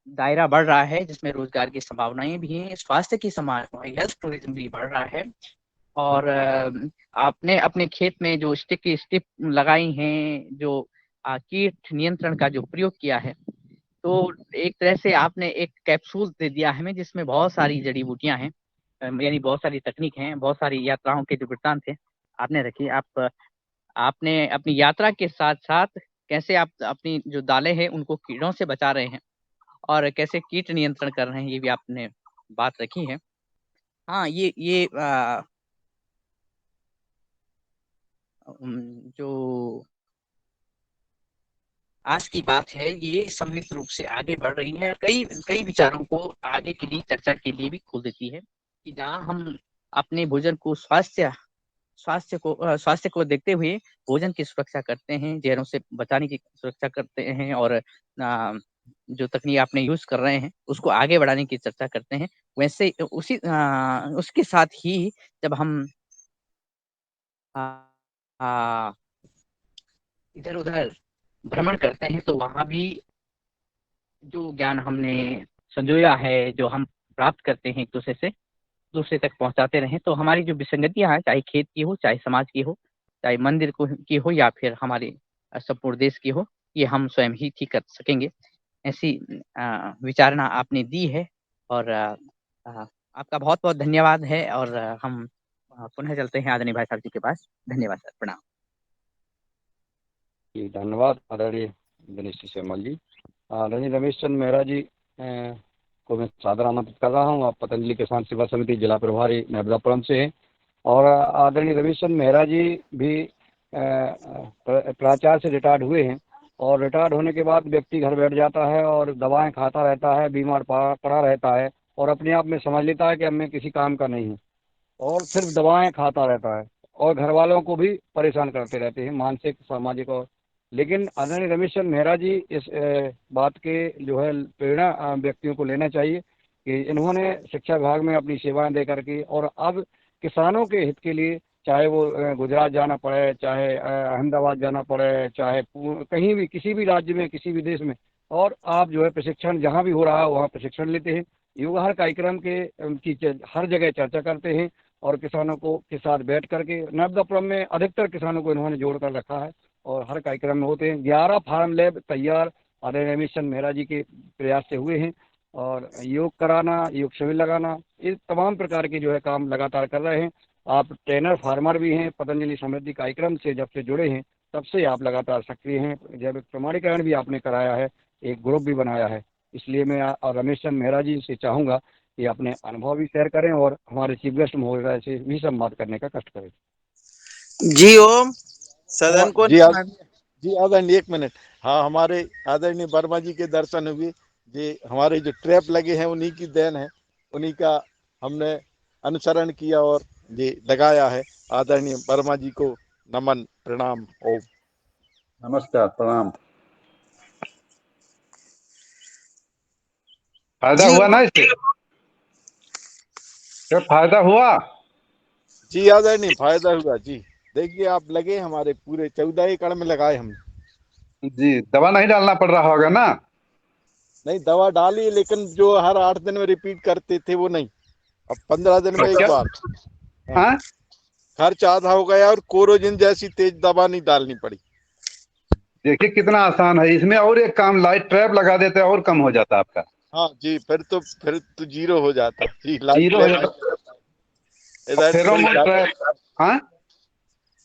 दायरा बढ़ रहा है, जिसमें रोजगार की संभावनाएं भी हैं, स्वास्थ्य की संभावनाएं, हेल्थ टूरिज्म भी बढ़ रहा है। और आपने अपने खेत में जो स्टिप लगाई हैं, जो कीट नियंत्रण का जो प्रयोग किया है, तो एक तरह से आपने एक कैप्सूल दे दिया हमें जिसमें बहुत सारी जड़ी बूटियां हैं, यानी बहुत सारी तकनीक हैं, बहुत सारी यात्राओं के जो वृत्तांत थे आपने रखी। आपने अपनी यात्रा के साथ साथ कैसे आप अपनी जो दालें हैं उनको कीड़ों से बचा रहे हैं और कैसे कीट नियंत्रण कर रहे हैं, ये भी आपने बात रखी है। हाँ, ये जो आज की बात है, ये सम्मिलित रूप से आगे बढ़ रही है। कई कई विचारों को आगे के लिए चर्चा के लिए भी खोल देती है कि जहाँ हम अपने भोजन को स्वास्थ्य को देखते हुए भोजन की सुरक्षा करते हैं, जहरों से बचाने की सुरक्षा करते हैं और जो तकनीक आपने यूज कर रहे हैं उसको आगे बढ़ाने की चर्चा करते हैं। वैसे उसके साथ ही जब हम इधर उधर भ्रमण करते हैं तो वहां भी जो ज्ञान हमने संजोया है, जो हम प्राप्त करते हैं एक दूसरे तक पहुंचाते रहें, तो हमारी जो विसंगतियां हैं, चाहे खेत की हो, चाहे समाज की हो, चाहे मंदिर की हो या फिर हमारे संपूर्ण देश की हो, ये हम स्वयं ही ठीक कर सकेंगे। ऐसी विचारणा आपने दी है और आपका बहुत बहुत धन्यवाद है। और हम पुनः चलते हैं आदरणीय भाई साहब जी के पास। धन्यवाद सर, प्रणाम। जी धन्यवाद आदरणीय दिनेश श्यामल जी। आदरणीय रमेश चंद्र मेहरा जी को मैं सादर आमंत्रित कर रहा हूँ। आप पतंजलि किसान सेवा समिति जिला प्रभारी नर्मदापुरम से हैं। और आदरणीय रमेश चंद्र मेहरा जी भी प्राचार्य से रिटायर्ड हुए हैं और रिटायर्ड होने के बाद व्यक्ति घर बैठ जाता है और दवाएं खाता रहता है, बीमार पड़ा रहता है और अपने आप में समझ लेता है कि अब मैं किसी काम का नहीं हूँ और सिर्फ दवाएं खाता रहता है और घर वालों को भी परेशान करते रहते हैं, मानसिक, सामाजिक और लेकिन आदरणीय रमेश चंद्र मेहरा जी इस बात के जो है प्रेरणा व्यक्तियों को लेना चाहिए कि इन्होंने शिक्षा विभाग में अपनी सेवाएं दे करके और अब किसानों के हित के लिए, चाहे वो गुजरात जाना पड़े, चाहे अहमदाबाद जाना पड़े, चाहे कहीं भी किसी भी राज्य में किसी भी देश में, और आप जो है प्रशिक्षण जहाँ भी हो रहा है वहाँ प्रशिक्षण लेते हैं। युग हर कार्यक्रम के हर जगह चर्चा करते हैं और किसानों को के साथ बैठ करके नर्मदापुरम में अधिकतर किसानों को इन्होंने जोड़ कर रखा है और हर कार्यक्रम में होते हैं। 11 फार्म लैब तैयार आदरणीय रमेश चंद्र मेहरा जी के प्रयास से हुए हैं और योग कराना, योग शिविर लगाना, इस तमाम प्रकार के जो है काम लगातार कर रहे हैं। आप ट्रेनर फार्मर भी हैं, पतंजलि समृद्धि कार्यक्रम से जब से जुड़े हैं तब से आप लगातार सक्रिय हैं। जैविक प्रमाणीकरण भी आपने कराया है, एक ग्रुप भी बनाया है। इसलिए मैं रमेश चंद्र मेहरा जी से चाहूँगा कि अपने अनुभव भी शेयर करें और हमारे चीफ गेस्ट महोदय से भी संवाद करने का कष्ट करें। जी ओम, सदन को जी जी आदरणीय, एक मिनट। हाँ, हमारे आदरणीय वर्मा जी के दर्शन हुए। जी, हमारे जो ट्रैप लगे हैं उन्हीं की देन है, उन्हीं का हमने अनुसरण किया और ये लगाया है। आदरणीय वर्मा जी को नमन, प्रणाम, ओम। नमस्कार, प्रणाम। फायदा जी हुआ ना इससे? क्या फायदा हुआ? जी आदरणीय, फायदा हुआ जी। देखिए, आप लगे, हमारे पूरे 14 एकड़ में लगाए हमने। जी, दवा नहीं डालना पड़ रहा होगा ना? नहीं, दवा डाली, लेकिन जो हर 8 दिन में रिपीट करते थे वो नहीं, अब 15 दिन में एक बार। हाँ, हाँ? खर्च आधा हो गया और कोरोजिन जैसी तेज दवा नहीं डालनी पड़ी। देखिए कितना आसान है। इसमें और एक काम, लाइट ट्रैप लगा देते और कम हो जाता आपका। हाँ जी, फिर तो जीरो हो जाता जी। लाइट जीरो हो ट्रैप जाता। इधर थोड़ी फेरोमोन ट्रैप। हाँ?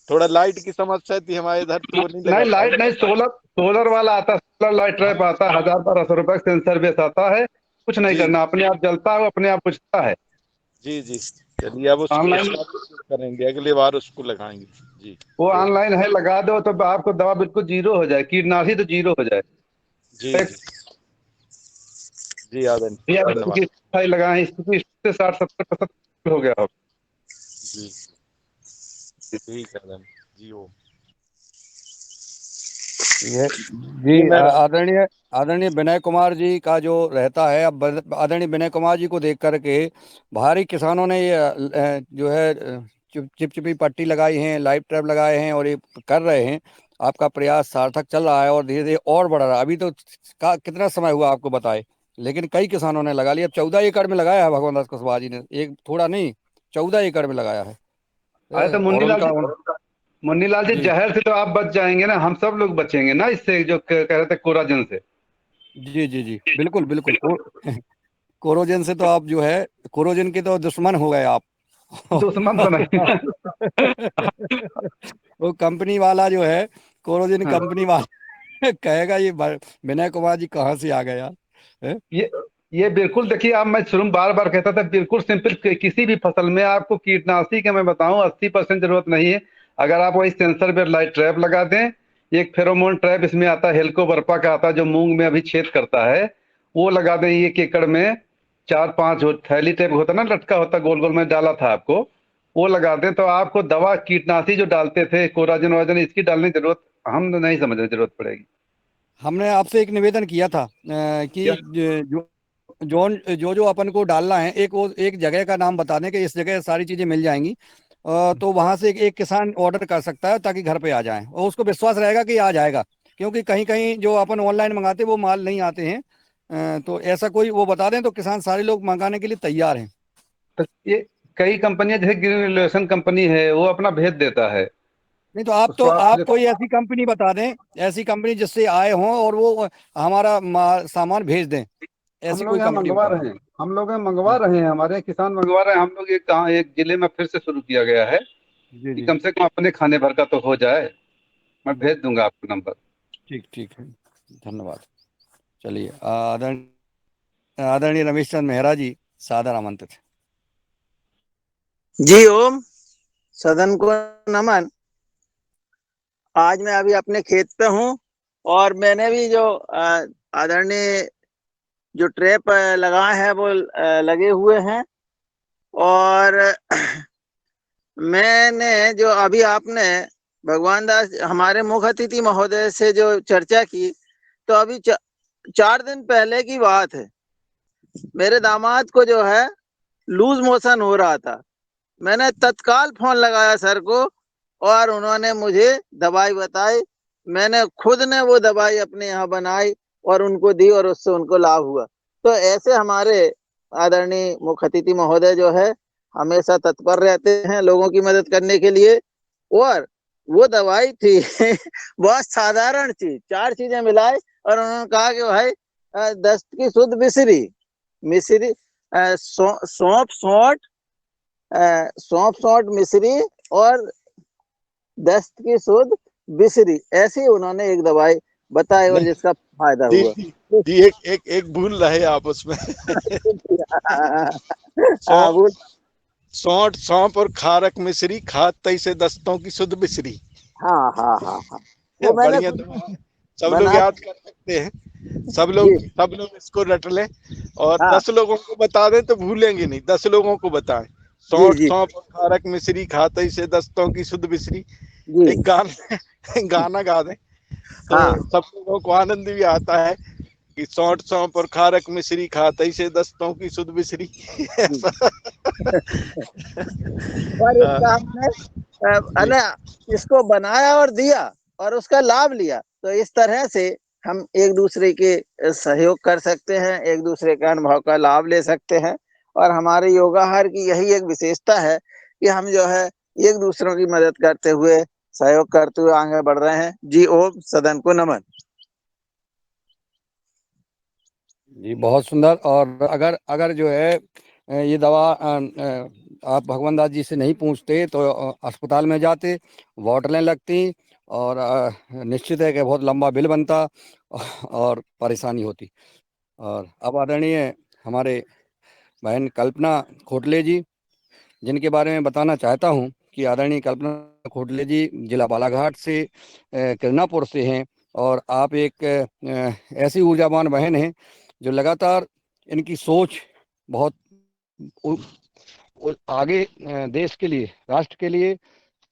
थोड़ा लाइट की समस्या थी हमारे इधर, तो वो नहीं लगा नहीं, पाए। लाइट नहीं, सोलर सोलर वाला आता, सोलर लाइट ट्रैप आता है, 1000-1200 रुपए सेंसर बेस आता है। कुछ नहीं जी करना, अपने आप जलता है, अपने आप बुझता है। जी जी, चलिए अब उसको ऑनलाइन करेंगे, अगली बार उसको लगाएंगे जी। वो ऑनलाइन है, लगा दो तो आपको दवा बिल्कुल जीरो हो जाए, कीटनाशी तो जीरो हो जाए। जी जी जी आदरणीय, भैया धन्यवाद इसकी सफाई लगाए, इसकी 60-70% हो गया हो। जी। ठीक है आदरणीय जी। ओ ये जी, जी मैं आदरणीय आदरणीय विनय कुमार जी का जो रहता है, अब आदरणीय विनय कुमार जी को देख करके भारी किसानों ने ये जो है चिपचिपी पट्टी लगाई है, लाइव ट्रैप लगाए हैं और ये कर रहे हैं। आपका प्रयास सार्थक चल रहा है और धीरे धीरे और बढ़ रहा है। अभी तो कितना समय हुआ आपको बताए, लेकिन कई किसानों ने लगा लिया। अब 14 एकड़ में लगाया है भगवान दास कुशवाहा जी ने, एक थोड़ा नहीं 14 एकड़ में लगाया है। अरे तो और उनका मुन्नीलाल जी, जी जहर से तो आप बच जाएंगे ना, हम सब लोग बचेंगे ना इससे, जो कह रहे थे कोराजन से। जी जी जी, बिल्कुल बिल्कुल। कोरोजन से तो आप जो है, कोरोजन के तो दुश्मन हो गए आप। दुश्मन तो नहीं। वो कंपनी वाला जो है, कोरोजन हाँ। कंपनी वाला कहेगा ये विनय कुमार जी कहाँ से आ गया है? ये ये बिल्कुल देखिए, आप मैं शुरू बार बार कहता था, बिल्कुल सिंपल। किसी भी फसल में आपको कीटनाशी का मैं बताऊं 80% जरूरत नहीं है। अगर आप वही सेंसर पे लाइट ट्रैप लगा दें, एक फेरोमोन ट्रैप इसमें आता है, हेलिकोवर्पा का आता है, जो मूंग में अभी छेद करता है, वो लगा दें 1 एकड़ में। 4-5 थैली टाइप होता ना, लटका होता, गोल गोल में डाला था आपको, वो लगा दें तो आपको दवा कीटनाशी जो डालते थे कोराजन वाजन, इसकी डालने की जरूरत हम नहीं समझ रहे जरूरत पड़ेगी। हमने आपसे एक निवेदन किया था कि जो अपन को डालना है, एक वो एक जगह का नाम बता दें कि इस जगह सारी चीजें मिल जाएंगी। तो वहां से एक किसान ऑर्डर कर सकता है ताकि घर पे आ जाए और उसको विश्वास रहेगा कि आ जाएगा। क्योंकि कहीं कहीं जो अपन ऑनलाइन मंगाते वो माल नहीं आते हैं। तो ऐसा कोई वो बता दें तो किसान सारे लोग मंगाने के लिए तैयार हैं। तो ये कई कंपनियां, जैसे ग्रीन रिलेशन कंपनी है, वो अपना भेज देता है। नहीं तो आप उसको आप कोई ऐसी कंपनी बता दें, ऐसी कंपनी जिससे आए हों और वो हमारा सामान भेज दें, हम ऐसी लोग कोई यहाँ कंपनी मंगवा बता रहे हैं, हम लोग यहाँ मंगवा रहे हैं, हमारे किसान मंगवा रहे हैं। हम लोग एक जिले में फिर से शुरू किया गया है दें। जी कि जी, कम से कम अपने खाने भर का तो हो जाए। मैं भेज दूंगा आपको नंबर। ठीक ठीक है, धन्यवाद। चलिए, आदरणीय रमेश चंद्र मेहरा जी सादर आमंत्रित हैं। जी ओम, सदन को नमन। आज मैं अभी अपने खेत पे हूँ और मैंने भी जो आदरणीय जो ट्रैप लगाए हैं वो लगे हुए हैं। और मैंने जो अभी आपने भगवान दास हमारे मुख्य अतिथि महोदय से जो चर्चा की, तो अभी 4 दिन पहले की बात है, मेरे दामाद को जो है लूज मोशन हो रहा था। मैंने तत्काल फोन लगाया सर को और उन्होंने मुझे दवाई बताई। मैंने खुद ने वो दवाई अपने यहाँ बनाई और उनको दी और उससे उनको लाभ हुआ। तो ऐसे हमारे आदरणीय मुख्य अतिथि महोदय जो है हमेशा तत्पर रहते हैं लोगों की मदद करने के लिए। और वो दवाई थी बहुत साधारण चीज, 4 चीजें मिलाई और उन्होंने कहा कि भाई दस्त की शुद्ध मिश्री, मिश्री सौंफ सौंठ मिश्री और दस्त की शुद्ध बिसरी, ऐसे ही उन्होंने एक दवाई बताई और नहीं जिसका फायदा जी हुआ। जी, एक भूल रहे आप उसमें। हाँ सौंठ बोल। सौंठ सौंफ और खारक मिश्री, खात तई से दस्तों की शुद्ध मिश्री। हाँ हाँ हाँ हाँ, वो मैंने बढ़िया खुद दवा है, सब लोग बना। याद कर सकते हैं। जी सब लोग इसको रट लें और हाँ 10 लोगों को बता दें तो भूलेंगे नहीं। 10 लोगों को बताएं, जी सौंठ जी सौंफ और खारक मिश्री, खातई से दस्तों की शुद्ध मिश्री। जी एक गाना गाना गा दें तो हाँ सब लोगों को आनंद भी आता है कि सौंठ सौंफ और खारक मिश्री, खातई से दस्तों की शुद्ध मिश्री। जी। ऐसा। और इसका हमने जी इसको बनाया और दिया और उसका लाभ लिया। तो इस तरह से हम एक दूसरे के सहयोग कर सकते हैं, एक दूसरे के अनुभव का लाभ ले सकते हैं। और हमारे योगाहार की यही एक विशेषता है कि हम जो है एक दूसरों की मदद करते हुए, सहयोग करते हुए आगे बढ़ रहे हैं। जी ओम, सदन को नमन। जी बहुत सुंदर। और अगर अगर जो है ये दवा आप भगवान दास जी से नहीं पूछते तो अस्पताल में जाते, बोतलें लगती और निश्चित है कि बहुत लंबा बिल बनता और परेशानी होती। और अब आदरणीय हमारे बहन कल्पना खोटले जी, जिनके बारे में बताना चाहता हूं कि आदरणीय कल्पना खोटले जी जिला बालाघाट से किरनापुर से हैं। और आप एक ऐसी ऊर्जावान बहन हैं जो लगातार, इनकी सोच बहुत उ- आगे देश के लिए, राष्ट्र के लिए,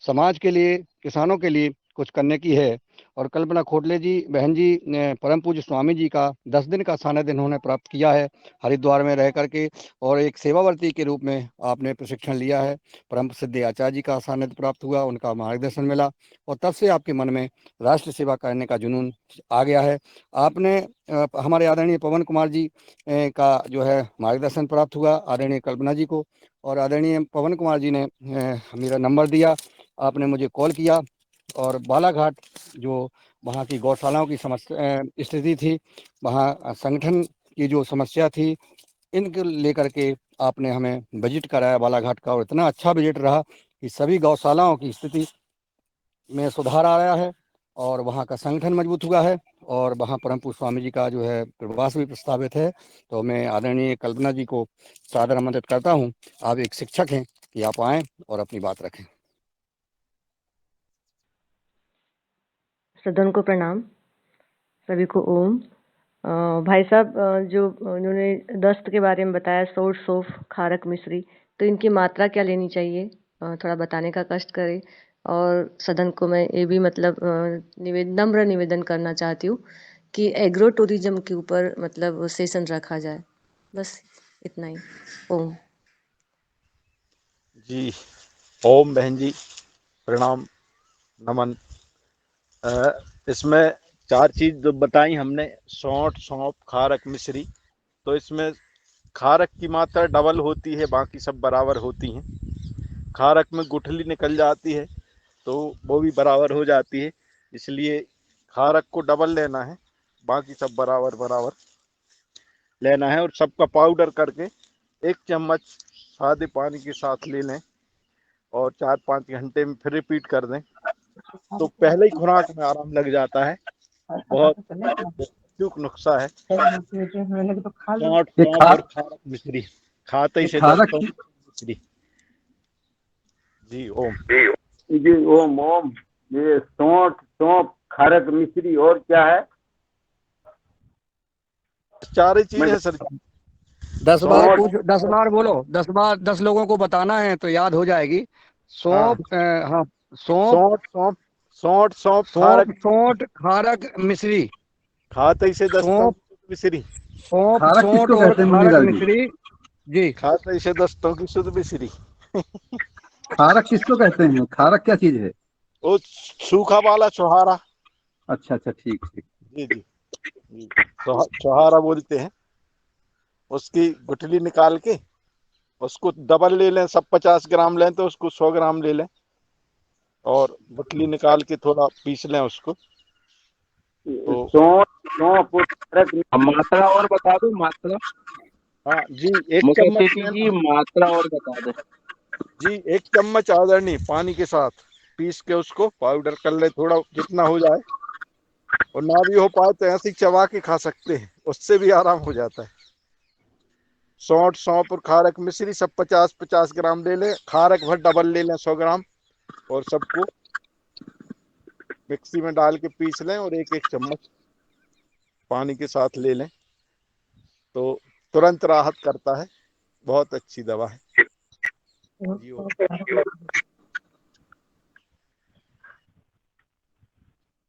समाज के लिए, किसानों के लिए कुछ करने की है। और कल्पना खोटले जी बहन जी ने परम पूज्य स्वामी जी का 10 दिन का सानिध्य इन्होंने प्राप्त किया है हरिद्वार में रह करके। और एक सेवावर्ती के रूप में आपने प्रशिक्षण लिया है। परम सिद्ध आचार्य जी का सानिध्य प्राप्त हुआ, उनका मार्गदर्शन मिला और तब से आपके मन में राष्ट्र सेवा करने का जुनून आ गया है। आपने हमारे आदरणीय पवन कुमार जी का जो है मार्गदर्शन प्राप्त हुआ आदरणीय कल्पना जी को। और आदरणीय पवन कुमार जी ने मेरा नंबर दिया, आपने मुझे कॉल किया और बालाघाट जो वहाँ की गौशालाओं की समस्या स्थिति थी, वहाँ संगठन की जो समस्या थी, इनको लेकर के आपने हमें विजिट कराया बालाघाट का। और इतना अच्छा विजिट रहा कि सभी गौशालाओं की स्थिति में सुधार आ रहा है और वहाँ का संगठन मजबूत हुआ है और वहाँ परम पूज्य स्वामी जी का जो है प्रवास भी प्रस्तावित है। तो मैं आदरणीय कल्पना जी को सादर आमंत्रित करता हूँ, आप एक शिक्षक हैं, कि आप आएँ और अपनी बात रखें। सदन को प्रणाम, सभी को ओम। भाई साहब, जो उन्होंने दस्त के बारे में बताया, सौंठ सौंफ खारक मिश्री, तो इनकी मात्रा क्या लेनी चाहिए, थोड़ा बताने का कष्ट करें। और सदन को मैं ये भी मतलब नम्र निवेदन करना चाहती हूँ कि एग्रो टूरिज्म के ऊपर मतलब सेशन रखा जाए। बस इतना ही। ओम। जी, ओम बहन जी, प्रणाम, नमन। इसमें 4 चीज जो बताई हमने, सौंठ सौंफ खारक मिश्री, तो इसमें खारक की मात्रा डबल होती है, बाकी सब बराबर होती हैं। खारक में गुठली निकल जाती है तो वो भी बराबर हो जाती है, इसलिए खारक को डबल लेना है, बाकी सब बराबर बराबर लेना है। और सबका पाउडर करके 1 चम्मच सादे पानी के साथ ले लें और 4-5 घंटे में फिर रिपीट कर दें तो पहले ही खुराक में आराम लग जाता है। बहुत अचूक नुस्खा है। सौंठ ये सौंफ खा और खारक मिश्री, खाते ही ये से खारक दस्तों की मिश्री। जी ओम। जी ओम ओम। ये सौंठ सौंफ खारक मिश्री और क्या है? 4 ही चीज मैं है सर। 10 बार सौंठ, पूछ, 10 बार बोलो, 10 बार 10 लोगों को बताना है तो याद हो जाएगी। हाँ, सौंफ, हाँ, सौंफ, सौंठ सौंफ सौंठ सौंफ सौंफ खारक सौंठ खारक मिश्री। खाते ही से दस्तों सौंफ की मिश्री। सौंफ खारक सौंठ किसको और कहते हैं खारक मुन्नीलाल जी? मिश्री। जी। खाते ही से दस्तों की शुद्ध मिश्री। खारक किसको कहते हैं? खारक क्या चीज है? वो सूखा वाला छुहारा। अच्छा अच्छा, ठीक ठीक। जी जी जी, छुहारा बोलते हैं। उसकी गुठली निकाल के उसको डबल ले लें, सब 50 ग्राम लें तो उसको 100 ग्राम ले लें, और गुठली निकाल के थोड़ा पीस लें उसको। तो सौंठ सौंफ और खारक, मात्रा और बता दो मात्रा। हाँ जी, 1 चम्मच मुखर्जी जी लेना। मात्रा और बता दो। जी, 1 चम्मच आदरणीय पानी के साथ पीस के उसको पाउडर कर ले, थोड़ा जितना हो जाए। और ना भी हो पाए तो ऐसे ही चबा के खा सकते हैं, उससे भी आराम हो जाता है। सौंठ सौंफ और खारक मिश्री सब 50-50 ग्राम ले लें, खारक भर डबल ले लें 100 ग्राम, और सबको मिक्सी में डाल के पीस लें, और 1-1 चम्मच पानी के साथ ले लें तो तुरंत राहत करता है। बहुत अच्छी दवा है जी।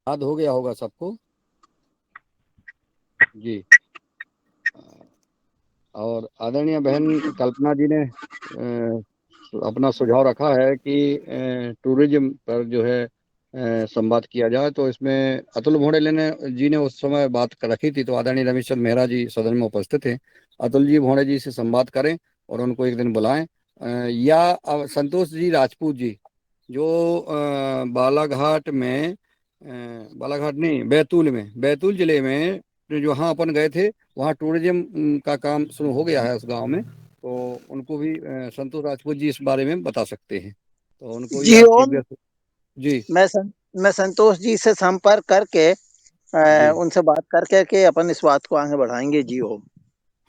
याद हो गया होगा सबको। जी। और आदरणीय बहन कल्पना जी ने अपना सुझाव रखा है कि टूरिज्म पर जो है संवाद किया जाए। तो इसमें अतुल भोंडे ने जी ने उस समय बात रखी थी, तो आदरणीय रमेश चंद्र मेहरा जी सदन में उपस्थित थे। अतुल जी भोंडे जी से संवाद करें और उनको एक दिन बुलाएं। या संतोष जी राजपूत जी जो बालाघाट में, बालाघाट नहीं, बैतूल जिले में जो हाँ अपन गए थे, वहाँ टूरिज्म का काम शुरू हो गया है उस गांव में। तो उनको भी संतोष राजपूत जी इस बारे में बता सकते हैं, तो उनको भी जी आप एक ओम, बार। जी मैं संतोष जी से संपर्क करके जी। उनसे बात करके के अपन इस बात को आगे बढ़ाएंगे। जी ओम।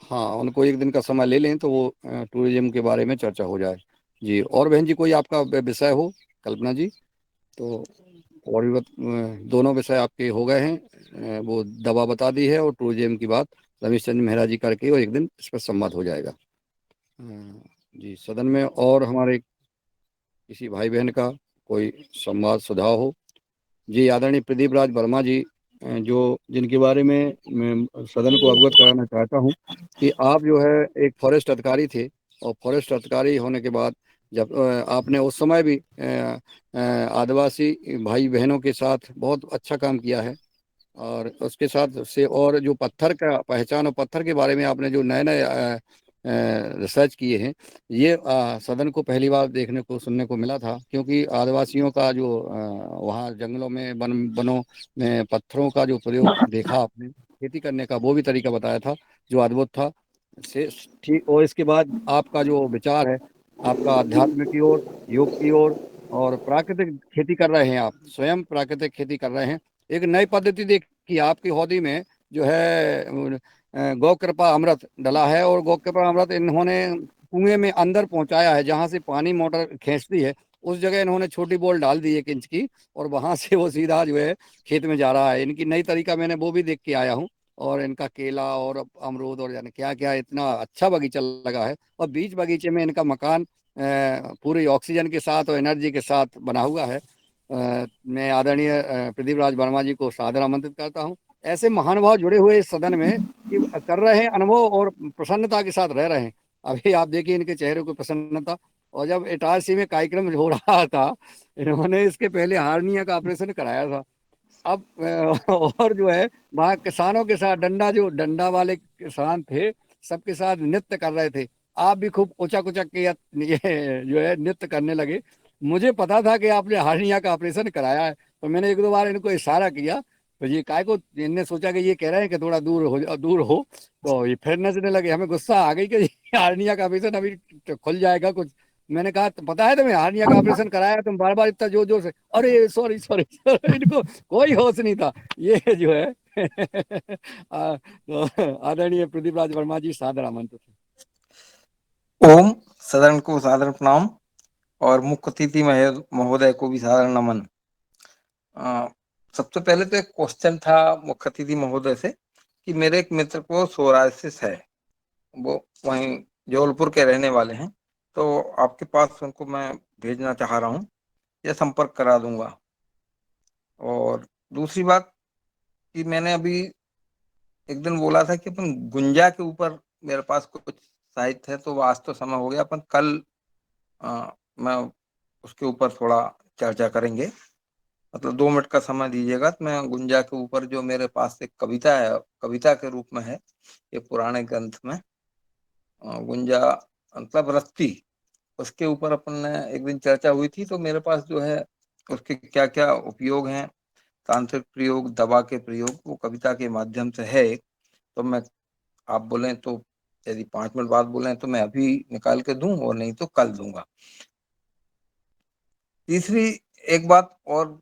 हाँ, उनको एक दिन का समय ले लें तो वो टूरिज्म के बारे में चर्चा हो जाए। जी। और बहन जी कोई आपका विषय हो, कल्पना जी? तो और भी दोनों विषय आपके हो गए हैं। वो दवा बता दी है और टूरिज्म की बात रमेश चंद्र मेहरा जी करके, और एक दिन इस पर संवाद हो जाएगा। जी। सदन में और हमारे किसी भाई बहन का कोई संवाद सुझाव हो? जी। आदरणीय प्रदीप राज वर्मा जी, जो जिनके बारे में मैं सदन को अवगत कराना चाहता हूं कि आप जो है एक फॉरेस्ट अधिकारी थे, और फॉरेस्ट अधिकारी होने के बाद जब आपने उस समय भी आदिवासी भाई बहनों के साथ बहुत अच्छा काम किया है। और उसके साथ से और जो पत्थर का पहचान और पत्थर के बारे में आपने जो नए नए रिसर्च किए हैं, ये सदन को पहली बार देखने को सुनने को मिला था। क्योंकि आदिवासियों का जो वहाँ जंगलों में वनों में पत्थरों का जो प्रयोग देखा आपने खेती करने का, वो भी तरीका बताया था जो अद्भुत था। से ठीक। और इसके बाद आपका जो विचार है, आपका अध्यात्म की ओर, योग की ओर, और प्राकृतिक खेती कर रहे हैं, आप स्वयं प्राकृतिक खेती कर रहे हैं। एक नई पद्धति देखी आपकी हौदी में, जो है गौ कृपा अमृत डला है, और गौ कृपा अमृत इन्होंने कुएं में अंदर पहुंचाया है, जहां से पानी मोटर खींचती है उस जगह इन्होंने छोटी बॉल डाल दी 1 इंच की, और वहां से वो सीधा जो है खेत में जा रहा है। इनकी नई तरीका मैंने वो भी देख के आया हूँ। और इनका केला और अमरूद और जाने क्या क्या इतना अच्छा बगीचा लगा है। और बीच बगीचे में इनका मकान पूरी ऑक्सीजन के साथ और एनर्जी के साथ बना हुआ है। मैं आदरणीय प्रदीप राज वर्मा जी को सादर आमंत्रित करता हूँ। ऐसे महानुभाव जुड़े हुए इस सदन में कि कर रहे हैं अनुभव और प्रसन्नता के साथ रह रहे हैं। अभी आप देखिए इनके चेहरे को प्रसन्नता। और जब इटारसी में कार्यक्रम हो रहा था, इन्होंने इसके पहले हार्निया का ऑपरेशन कराया था। अब और जो है वहाँ किसानों के साथ जो डंडा वाले किसान थे, सबके साथ नृत्य कर रहे थे। आप भी खूब ऊंचा कुचक के ये जो है नृत्य करने लगे। मुझे पता था कि आपने हार्निया का ऑपरेशन कराया है, तो मैंने 1-2 बार इनको इशारा किया। तो ये काय को इनने सोचा कि ये कह रहे हैं कि थोड़ा दूर हो, तो ये फिर नचने लगे। हमें गुस्सा आ गई कि हार्निया का ऑपरेशन अभी खुल जाएगा कुछ। मैंने कहा पता है तुम्हें हार्निया का ऑपरेशन कराया, तुम बार बार इतना जोर जोर से, अरे सॉरी सॉरी। इनको कोई होश नहीं था। ये जो है तो आदरणीय प्रदीप राज वर्मा जी सादर आमंत्रित है। ओम। सदन को सादर प्रणाम, और मुख्य अतिथि महोदय को भी सादर नमन। सबसे पहले तो एक क्वेश्चन था मुख्य अतिथि महोदय से कि मेरे एक मित्र को सोरायसिस है, वो वहीं जबलपुर के रहने वाले हैं, तो आपके पास उनको मैं भेजना चाह रहा हूँ या संपर्क करा दूंगा। और दूसरी बात कि मैंने अभी एक दिन बोला था कि अपन गुंजा के ऊपर मेरे पास कुछ साहित्य है, तो आज तो समय हो गया, अपन कल मैं उसके ऊपर थोड़ा चर्चा करेंगे। मतलब 2 मिनट का समय दीजिएगा तो मैं गुंजा के ऊपर जो मेरे पास एक कविता है, कविता के रूप में है ये पुराने ग्रंथ में, गुंजा मतलब रत्ती, उसके ऊपर अपन ने एक दिन चर्चा हुई थी। तो मेरे पास जो है उसके क्या क्या उपयोग हैं, तांत्रिक प्रयोग, दवा के प्रयोग, वो कविता के माध्यम से है। तो मैं, आप बोलें तो यदि 5 मिनट बाद बोलें तो मैं अभी निकाल के दूं, और नहीं तो कल दूंगा। तीसरी एक बात और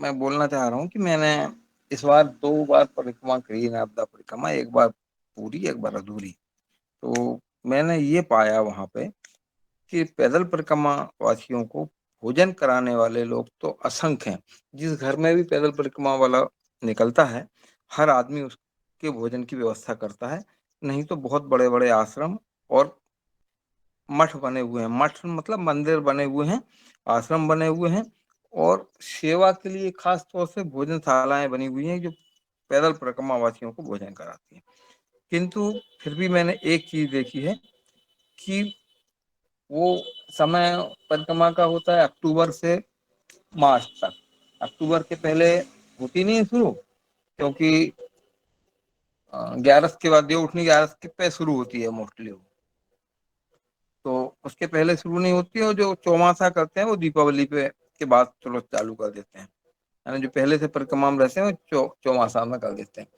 मैं बोलना चाह रहा हूँ कि मैंने इस बार 2 बार परिक्रमा करी, नर्मदा परिक्रमा, एक बार पूरी एक बार अधूरी। तो मैंने ये पाया वहां पे कि पैदल परिक्रमा वासियों को भोजन कराने वाले लोग तो असंख्य हैं। जिस घर में भी पैदल परिक्रमा वाला निकलता है, हर आदमी उसके भोजन की व्यवस्था करता है। नहीं तो बहुत बड़े बड़े आश्रम और मठ बने हुए हैं, मठ मतलब मंदिर बने हुए हैं, आश्रम बने हुए हैं, और सेवा के लिए खास तौर से भोजनशालाएं बनी हुई हैं जो पैदल परिक्रमा वासियों को भोजन कराती हैं। किंतु फिर भी मैंने एक चीज देखी है कि वो समय परिक्रमा का होता है अक्टूबर से मार्च तक। अक्टूबर के पहले होती नहीं है शुरू, क्योंकि 11 के बाद, देवउठनी 11 के पे शुरू होती है मोस्टली, तो उसके पहले शुरू नहीं होती है। और जो चौमासा करते हैं वो दीपावली पे के बाद चलो चालू कर देते हैं, यानी जो पहले से परिक्रमा में रहते हैं वो चौमासा में कर देते हैं।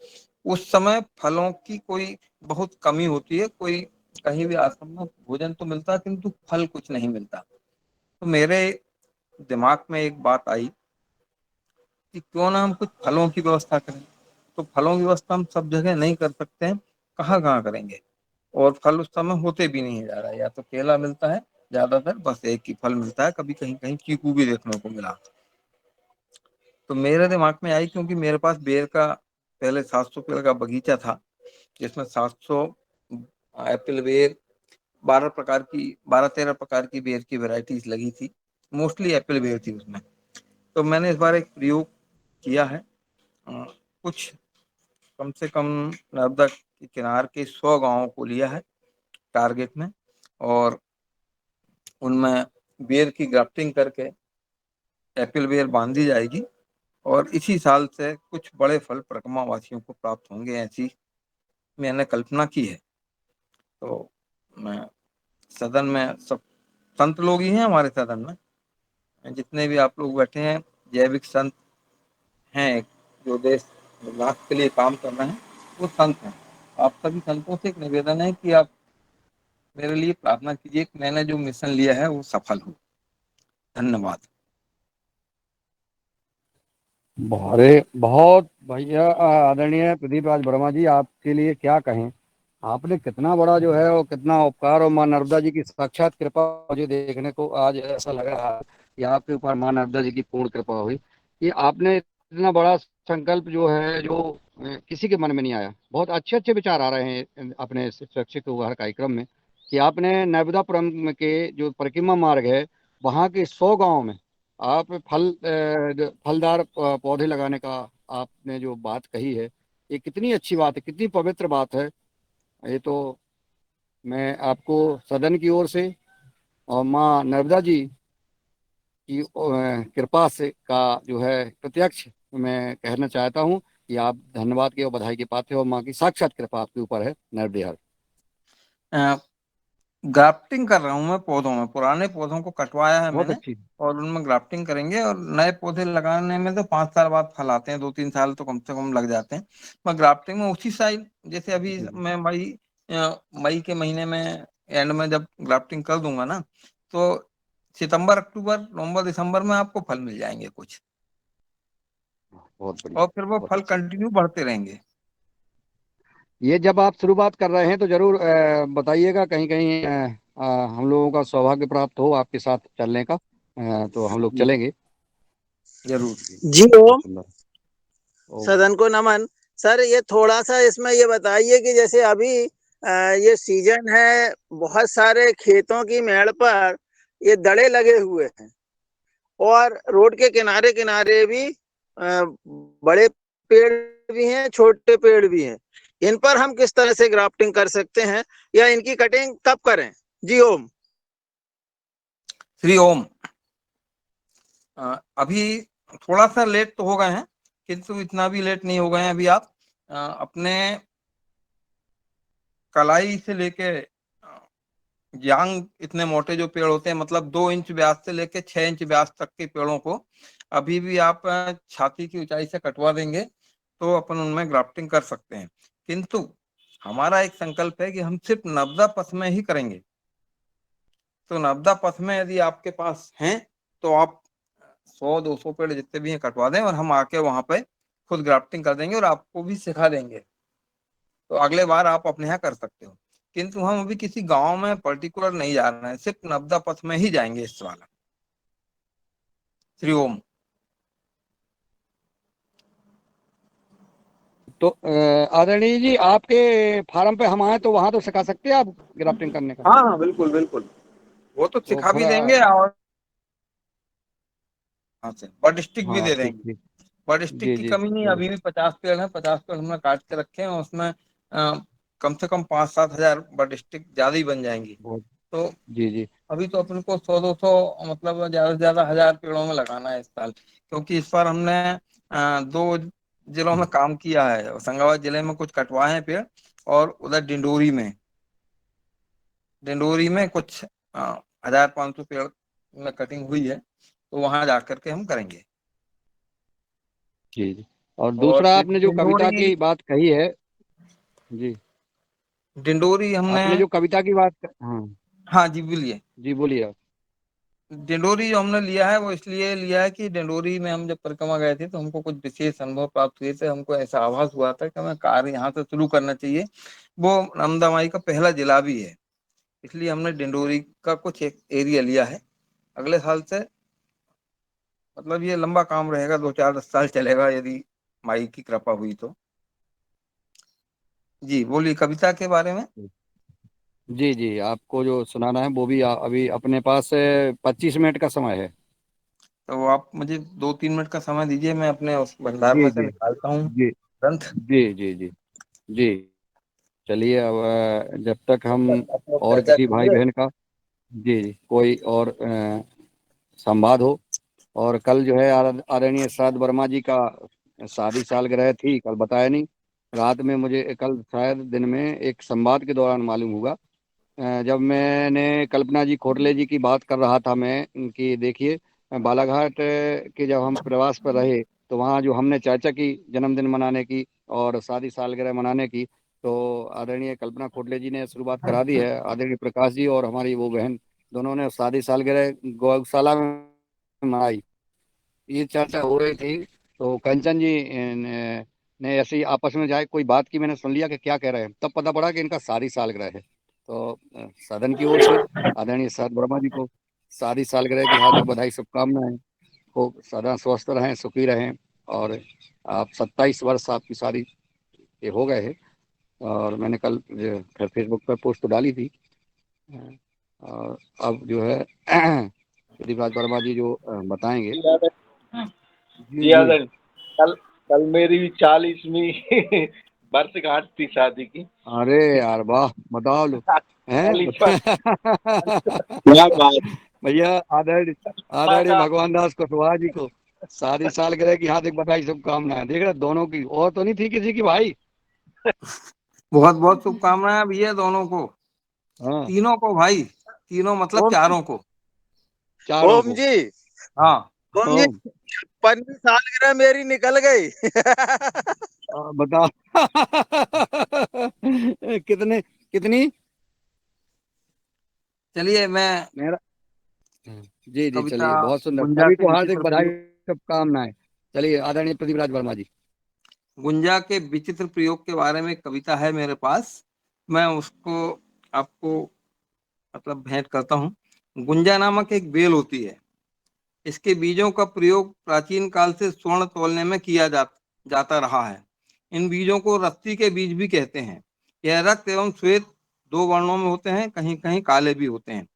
उस समय फलों की कोई बहुत कमी होती है, कोई कहीं भी आश्रम में भोजन तो मिलता है किंतु फल कुछ नहीं मिलता। तो मेरे दिमाग में एक बात आई कि क्यों ना हम कुछ फलों की व्यवस्था करें। तो फलों की व्यवस्था हम सब जगह नहीं कर सकते हैं, कहाँ कहाँ करेंगे, और फल उस समय होते भी नहीं जा रहा है। या तो केला मिलता है ज्यादातर, बस एक ही फल मिलता है, कभी कहीं कहीं चीकू भी देखने को मिला। तो मेरे दिमाग में आई, क्योंकि मेरे पास बेर का पहले 700 पेड़ का बगीचा था, जिसमें 700 एप्पल बेर, 12-13 प्रकार की बेर की वैरायटीज लगी थी, मोस्टली एप्पल बेर थी उसमें। तो मैंने इस बार एक प्रयोग किया है, कुछ कम से कम नर्मदा के किनार के 100 गांवों को लिया है टारगेट में, और उनमें बेर की ग्राफ्टिंग करके एप्पल बेर बांधी जाएगी, और इसी साल से कुछ बड़े फल परिक्रमा वासियों को प्राप्त होंगे, ऐसी मैंने कल्पना की है। तो मैं सदन में, सब संत लोग ही हैं हमारे सदन में, जितने भी आप लोग बैठे हैं जैविक संत हैं, जो देश विकास के लिए काम कर रहे हैं, वो संत हैं। आप सभी संतों से एक निवेदन है कि आप मेरे लिए प्रार्थना कीजिए कि मैंने जो मिशन लिया है वो सफल हो। धन्यवाद। अरे बहुत भैया, आदरणीय प्रदीप राज वर्मा जी, आपके लिए क्या कहें। आपने कितना बड़ा जो है वो कितना उपकार, और माँ नर्मदा जी की साक्षात कृपा मुझे देखने को आज ऐसा लग रहा है कि आपके ऊपर माँ नर्मदा जी की पूर्ण कृपा हुई कि आपने इतना बड़ा संकल्प जो है जो किसी के मन में नहीं आया। बहुत अच्छे अच्छे विचार आ रहे हैं अपने शैक्षिक उपहार कार्यक्रम में कि आपने नर्मदापुरम के जो परिक्रमा मार्ग है वहाँ के 100 गाँव में आप फलदार पौधे लगाने का आपने जो बात कही है, ये कितनी अच्छी बात है, कितनी पवित्र बात है। ये तो मैं आपको सदन की ओर से और माँ नर्मदा जी की कृपा से का जो है प्रत्यक्ष मैं कहना चाहता हूँ कि आप धन्यवाद के और बधाई के पात्र हो, और माँ की साक्षात कृपा आपके ऊपर है नर्मदे हर। ग्राफ्टिंग कर रहा हूँ मैं पौधों में, पुराने पौधों को कटवाया है बहुत मैंने, अच्छी। और उनमें ग्राफ्टिंग करेंगे। और नए पौधे लगाने में तो 5 साल बाद फल आते हैं, 2-3 साल तो कम से कम लग जाते हैं। मैं ग्राफ्टिंग में उसी साइड, जैसे अभी मैं मई के महीने में एंड में जब ग्राफ्टिंग कर दूंगा ना, तो सितंबर, अक्टूबर, नवंबर, दिसंबर में आपको फल मिल जाएंगे कुछ, बहुत बढ़िया, और फिर वो बहुत फल अच्छी। कंटिन्यू बढ़ते रहेंगे। ये जब आप शुरुआत कर रहे हैं तो जरूर बताइएगा, कहीं कहीं हम लोगों का सौभाग्य प्राप्त हो आपके साथ चलने का, तो हम लोग जी चलेंगे। जरूर। जी बहुत ओम, सुंदर। ओ, सदन को नमन। सर ये थोड़ा सा इसमें ये बताइए कि जैसे अभी ये सीजन है, बहुत सारे खेतों की मेड़ पर ये दड़े लगे हुए हैं, और रोड के किनारे किनारे भी बड़े पेड़ भी हैं, छोटे पेड़ भी हैं, इन पर हम किस तरह से ग्राफ्टिंग कर सकते हैं या इनकी कटिंग कब करें? जी ओम। श्री ओम। अभी थोड़ा सा लेट तो हो गए हैं, किंतु इतना भी लेट नहीं हो गए हैं। अभी आप अपने कलाई से लेके यांग इतने मोटे जो पेड़ होते हैं, मतलब 2 इंच व्यास से लेके 6 इंच व्यास तक के पेड़ों को अभी भी आप छाती की ऊंचाई से कटवा देंगे तो अपन उनमें ग्राफ्टिंग कर सकते हैं। किंतु हमारा एक संकल्प है कि हम सिर्फ नब्जा पथ में ही करेंगे। तो नब्जा पथ में यदि आपके पास हैं तो आप 100-200 पेड़ जितने भी हैं कटवा दें और हम आके वहां पे खुद ग्राफ्टिंग कर देंगे और आपको भी सिखा देंगे। तो अगले बार आप अपने यहाँ कर सकते हो। किंतु हम अभी किसी गांव में पर्टिकुलर नहीं जा रहे हैं, सिर्फ नब्जा पथ में ही जाएंगे इस वाला। श्री ओम। तो आदरणीय जी, आपके फार्म पे हम आए तो वहां तो सिखा सकते हैं आप ग्राफ्टिंग करने का? हाँ हाँ, बिल्कुल बिल्कुल, वो तो तो सिखा भी फिर देंगे और हाँ से बड स्टिक भी हाँ, दे ठीक देंगे। ठीक। बड स्टिक जी की जी कमी नहीं, जी। अभी भी 50 पेड़ हैं, 50 पेड़ हमने काट के रखे हैं और उसमें कम से कम 5-7 हजार बड स्टिक ज्यादा ही बन जाएंगी। बहुत। तो जी जी अभी तो अपन को 100-200 मतलब ज्यादा से ज्यादा 1000 पेड़ों में लगाना है इस साल, क्योंकि इस बार हमने 2 जिलों में काम किया है। होशंगाबाद जिले में कुछ कटवाए हैं पेड़ और उधर डिंडोरी में कुछ 1500 पेड़ में कटिंग हुई है, तो वहां जाकर के हम करेंगे। जी जी। और और दूसरा, आपने जो कविता डिंडोरी की बात कही है। जी। डिंडोरी हमने, आपने जो कविता की हाँ। हाँ जी बोलिए। जी बोलिए आप। डिंडोरी जो हमने लिया है वो इसलिए लिया है कि डिंडोरी में हम जब परिक्रमा गए थे तो हमको कुछ विशेष अनुभव प्राप्त हुए थे। हमको ऐसा आभास हुआ था कि हमें कार्य यहाँ से शुरू करना चाहिए। वो नर्मदा माई का पहला जिला भी है, इसलिए हमने डिंडोरी का कुछ एक एरिया लिया है। अगले साल से मतलब ये लंबा काम रहेगा, 2-4-10 साल चलेगा यदि माई की कृपा हुई तो। जी बोलिए कविता के बारे में। जी जी, आपको जो सुनाना है वो भी अभी अपने पास 25 मिनट का समय है। तो आप मुझे 2-3 मिनट का समय दीजिए, मैं अपने उस भंडार जी में से जी निकालता हूँ जी ग्रंथ। जी जी जी जी। चलिए, अब जब तक हम आप लोग और चर्चा किसी भाई करिए। बहन का जी जी कोई और संवाद हो। और कल जो है आदरणीय श्राद्ध वर्मा जी का शादी सालगिरह थी, कल बताया नहीं। रात में मुझे कल शायद दिन में एक संवाद के दौरान मालूम हुआ। जब मैंने कल्पना जी खोटले जी की बात कर रहा था मैं, कि देखिए, बालाघाट के जब हम प्रवास पर रहे तो वहाँ जो हमने चर्चा की जन्मदिन मनाने की और शादी सालगिरह मनाने की, तो आदरणीय कल्पना खोटले जी ने शुरुआत करा दी है। आदरणीय प्रकाश जी और हमारी वो बहन, दोनों ने शादी सालगिरह गौशाला में मनाई। ये चर्चा हो रही थी, तो कंचन जी ने ऐसे ही आपस में जाए कोई बात की, मैंने सुन लिया कि क्या कह रहे हैं, तब पता पड़ा कि इनका शादी सालगिरह है। तो सदन की ओर से आदरणीय सर वर्मा जी को शादी सालगिरह की हार्दिक बधाई, शुभकामनाएं। खूब सदा स्वस्थ रहें, सुखी रहें। और आप 27 वर्ष आपकी शादी ये हो गए हैं। और मैंने कल फिर फेसबुक पर पोस्ट तो डाली थी। और अब जो है गिरिराज वर्मा जी जो बताएंगे। जी जी जी। आदरणीय, कल कल मेरी 40वीं वर्षगांठ थी शादी की। अरे यार, वाह, बताओ लो। हैं 40 वर्ष। क्या बात। भैया, आदरणीय आदरणीय भगवान दास कुशवाहा जी को शादी सालगिरह की हार्दिक बधाई, शुभकामनाएं। देख रहे दोनों की, और तो नहीं थी किसी की भाई। बहुत बहुत शुभकामनाएं भैया दोनों को, हाँ, तीनों को भाई, तीनों मतलब ओम चारों को। चारों ओम को। जी, हाँ ओम जी, ओम। 56वीं सालगिरह मेरी निकल गई। बताओ। कितने कितनी चलिए मैं मेरा। जी जी, कविता चलिए, बहुत सुंदर, गुंजा सभी के को हार्दिक विचित्र बधाई, प्रयोग, शुभकामनाएं। चलिए, आदरणीय पृथ्वीराज वर्मा जी। गुंजा के विचित्र प्रयोग के बारे में कविता है मेरे पास, मैं उसको आपको मतलब भेंट करता हूँ। गुंजा नामक एक बेल होती है, इसके बीजों का प्रयोग प्राचीन काल से स्वर्ण तोलने में किया जाता रहा है। इन बीजों को रस्सी के बीज भी कहते हैं। यह रक्त एवं श्वेत 2 वर्णों में होते हैं, कहीं कहीं काले भी होते हैं।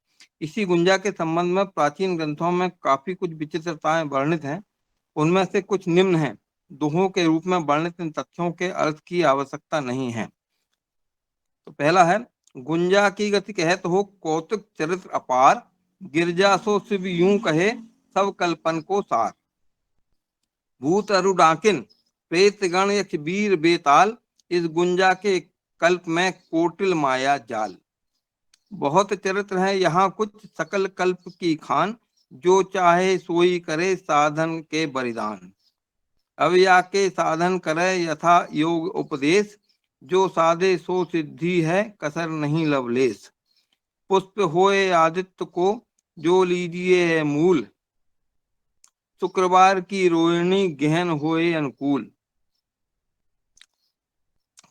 इसी गुंजा के संबंध में प्राचीन ग्रंथों में काफी कुछ विचित्रताएं वर्णित हैं। उनमें से कुछ निम्न हैं। दोहों के रूप में वर्णित इन तथ्यों के अर्थ की आवश्यकता नहीं है। तो पहला है, गुंजा की गति कहत हो कौतुक चरित्र अपार, गिरजा सो शिव यूं कहे सब कल्पन को सार। भूत अरु डाकिन प्रेत गण यक्ष वीर बेताल, इस गुंजा के कल्प में कोटिल माया जाल। बहुत चरित्र है यहाँ कुछ सकल कल्प की खान, जो चाहे सोई करे साधन के बलिदान। अब या के साधन करे यथा योग उपदेश, जो साधे सो सिद्धि है कसर नहीं लवलेश। पुष्प होए आदित्य को जो लीजिए है मूल, शुक्रवार की रोहिणी गहन होए अनुकूल।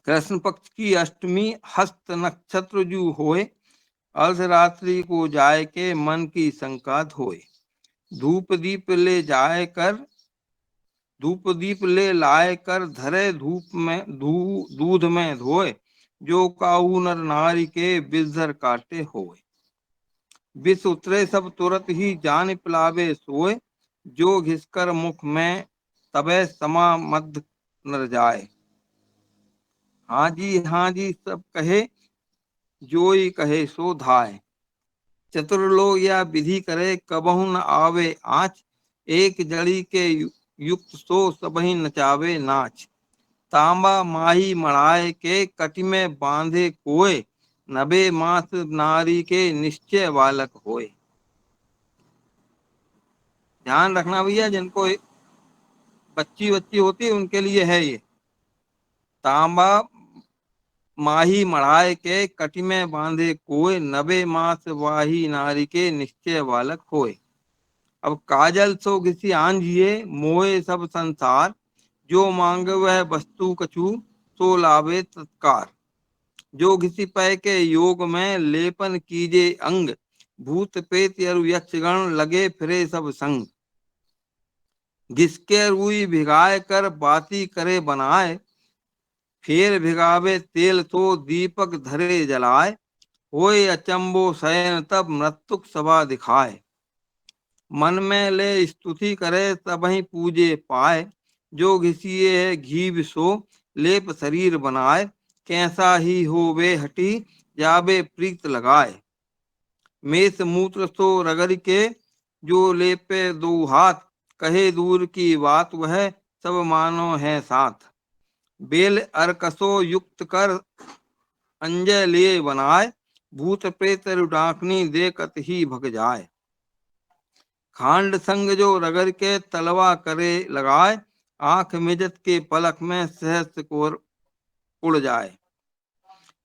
कृष्ण पक्ष की अष्टमी हस्त नक्षत्र जू होए, अर्धरात्रि को जाए के मन की शंका धोए। धूप दीप ले जाए कर धूप दीप ले लाए कर धरे धूप में दूध में धोए, जो काऊ नर नारी के बिजर काटे होए। विष उतरे सब तुरत ही जान पिलावे सोए, जो घिसकर मुख में तबे समा मध्य नर जाए। हाँ जी सब कहे, जोई कहे सो धाय। चतुर लोग या विधि करे कबहु न आवे आँच, एक जड़ी के युक्त सो सबही नचावे नाच। तांबा माही मढ़ाए के कटि में बांधे कोय, नबे मास नारी के निश्चय बालक होए। ध्यान रखना भैया, जिनको बच्ची होती है उनके लिए है ये। तांबा माही मढ़ाए के कटि में बांधे कोय, नबे मास वाही नारी के निश्चय बालक होए। अब काजल सो घिसी आंजिए मोए सब संसार, जो मांग वह वस्तु कछु सो लावे तत्कार। जो घिसी पै के योग में लेपन कीजे अंग, भूत प्रेत अरु यक्षगण लगे फिरे सब संग। घिसके रुई भिगाए कर बाती करे बनाए, फेर भिगावे तेल तो दीपक धरे जलाए। होए अचंबो शयन तब मृत्युक सभा दिखाए, मन में ले स्तुति करे तबहि पूजे पाए। जो घिसिए है घीव सो लेप शरीर बनाए, कैसा ही हो वे हटी जाबे प्रीत लगाए। मेष मूत्र सो रगड़ के जो लेपे दो हाथ, कहे दूर की बात वह सब मानो है साथ। बेल अरकसो युक्त कर अंजय लिए बनाए, भूत प्रेत डाकनी देखत ही भग जाए। खांड संग जो रगड़ के तलवा करे लगाए, आंख मिजत के पलक में सहस्त्र कोर उड़ जाए।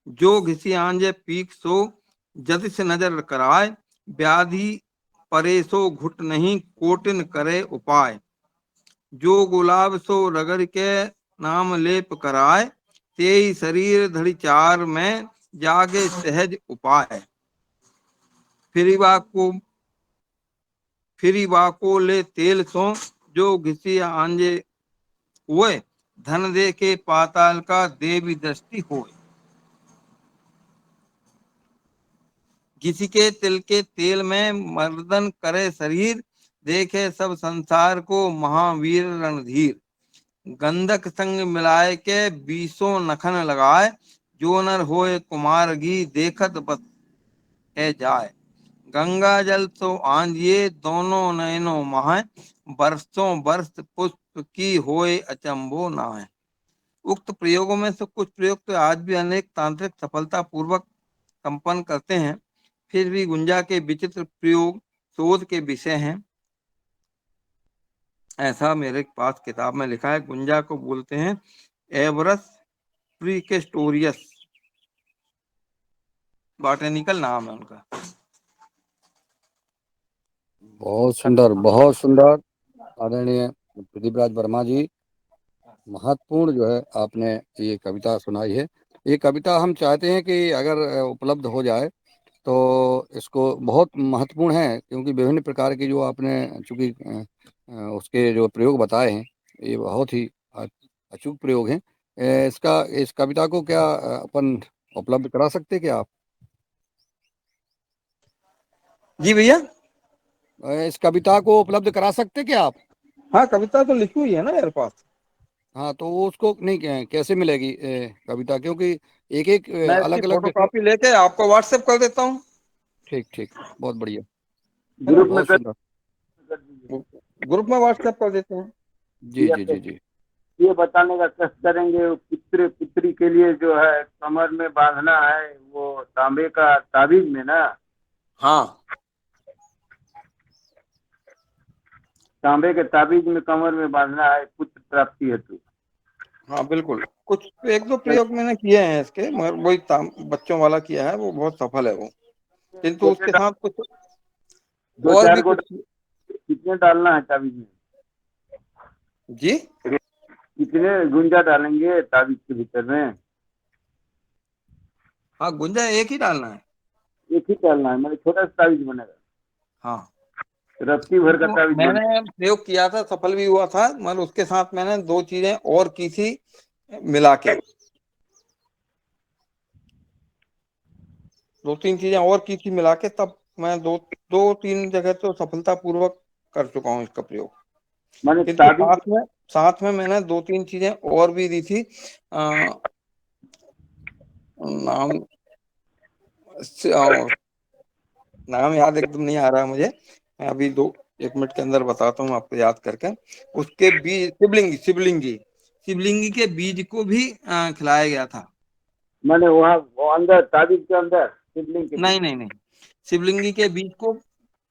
जो घिसी आंजे पीक सो जदिस नजर कराए, व्याधि परे सो घुट नहीं कोटिन करे उपाय। जो गुलाब सो रगड़ के नाम लेप कराए, तेई शरीर धड़ी चार में जागे सहज उपाय। फिरी वाको ले तेल सो जो घिसी आंजे हुए, धन दे के पाताल का देवी दृष्टि होए। किसी के तिल के तेल में मर्दन करे शरीर, देखे सब संसार को महावीर रणधीर। गंधक संग मिलाए के बीसों नखन लगाए, जो नर होए कुमार गी देखत बस है जाए। गंगा जल तो आंजिए दोनों नयनों महाय, बरसों बरस पुष्प की होए अचंबो नाय। उक्त प्रयोगों में से कुछ प्रयोग तो आज भी अनेक तांत्रिक सफलता पूर्वक संपन्न करते हैं, फिर भी गुंजा के विचित्र प्रयोग शोध के विषय हैं, ऐसा मेरे पास किताब में लिखा है। गुंजा को बोलते हैं एवरस प्रीकेस्टोरियस, बॉटेनिकल नाम है उनका। बहुत सुंदर आदरणीय प्रदीप राज वर्मा जी, महत्वपूर्ण जो है आपने ये कविता सुनाई है। ये कविता हम चाहते हैं कि अगर उपलब्ध हो जाए तो इसको, बहुत महत्वपूर्ण है क्योंकि विभिन्न प्रकार की जो आपने चूंकि उसके जो प्रयोग बताए हैं ये बहुत ही अचूक प्रयोग हैं। इस कविता को क्या अपन उपलब्ध करा सकते हैं क्या आप? जी भैया, इस कविता को उपलब्ध करा सकते क्या आप? हाँ, कविता तो लिखी हुई है ना मेरे पास। हाँ, तो वो उसको नहीं कैसे मिलेगी कविता, क्योंकि एक एक मैं इसकी अलग अलग जैसे। फोटोकॉपी लेके आपको व्हाट्सएप कर देता हूँ। ठीक ठीक, बहुत बढ़िया, है ना, ग्रुप में बहुत सुंदर। कर दीजिए। ग्रुप में व्हाट्सएप कर देते हैं। जी जी जी जी। ये बताने का कष्ट करेंगे, पुत्र पुत्री के लिए जो है कमर में बांधना है वो तांबे का ताबीज में ना, हाँ तांबे के ताबीज में कमर में बांधना है पुत्र प्राप्ति हेतु। हाँ बिल्कुल, कुछ एक दो प्रयोग मैंने किए हैं इसके, मगर वही बच्चों वाला किया है, वो बहुत सफल है वो। किंतु छोटे उसके साथ कुछ दो और चार भी को कुछ। कितने डालना है ताबीज में? जी, कितने गुंजा डालेंगे ताबीज के भीतर में? हाँ गुंजा एक ही डालना है। एक ही डालना है, मतलब छोटा सा ताबीज बनेगा, हाँ, रत्ती भर का किंतु ताबीज बनेगा। मैंने प्रयोग किया था, सफल भी हुआ था, मगर उसके साथ मैंने दो चीजें और की थी मिला के, दो तीन चीजें और की थी मिला के, तब मैं दो दो तीन जगह तो सफलतापूर्वक कर चुका हूँ इसका प्रयोग। माने किंतु ताबीज साथ में मैंने दो तीन चीजें और भी दी थी। नाम नाम याद एकदम नहीं आ रहा मुझे, मैं अभी 1 मिनट के अंदर बताता हूँ आपको याद करके। उसके बीज शिवलिंगी के बीज को भी खिलाया गया था। माने वहाँ वो अंदर ताबीज के अंदर शिवलिंग के नहीं बीच। नहीं नहीं, शिवलिंगी के बीज को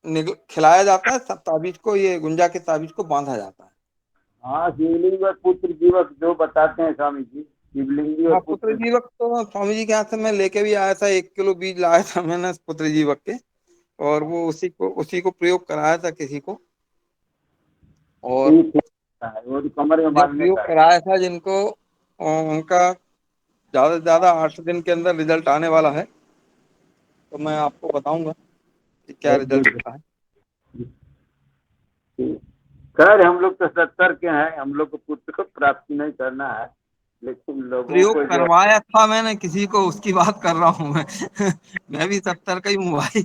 खिलाया जाता है, सब ताबीज को, ये गुंजा के ताबीज को बांधा जाता है। हाँ, शिवलिंग और पुत्र जीवक जो बताते हैं स्वामी जी, शिवलिंगी और हाँ, पुत्र पुत्र। जीवक तो स्वामी जी के हाथ से मैं लेके भी आया था, 1 किलो बीज लाया था मैंने पुत्र जीवक के, और वो उसी को प्रयोग कराया था किसी को, और ठीक है, वो तो कमर में जो बांधने प्रयोग का है। कराया था जिनको, उनका ज्यादा से ज्यादा 8 दिन के अंदर रिजल्ट आने वाला है, तो मैं आपको बताऊंगा कि क्या बहुत रिजल्ट गुड। मिला है। खैर हम लोग तो 70 के हैं, हम लोग को पुत्र को प्राप्ति नहीं करना है, लेकिन लोगों प्रयोग को जो करवाया था मैंने किसी को, उसकी बात कर रहा हूँ मैं। मैं भी 70 का ही हूँ भाई।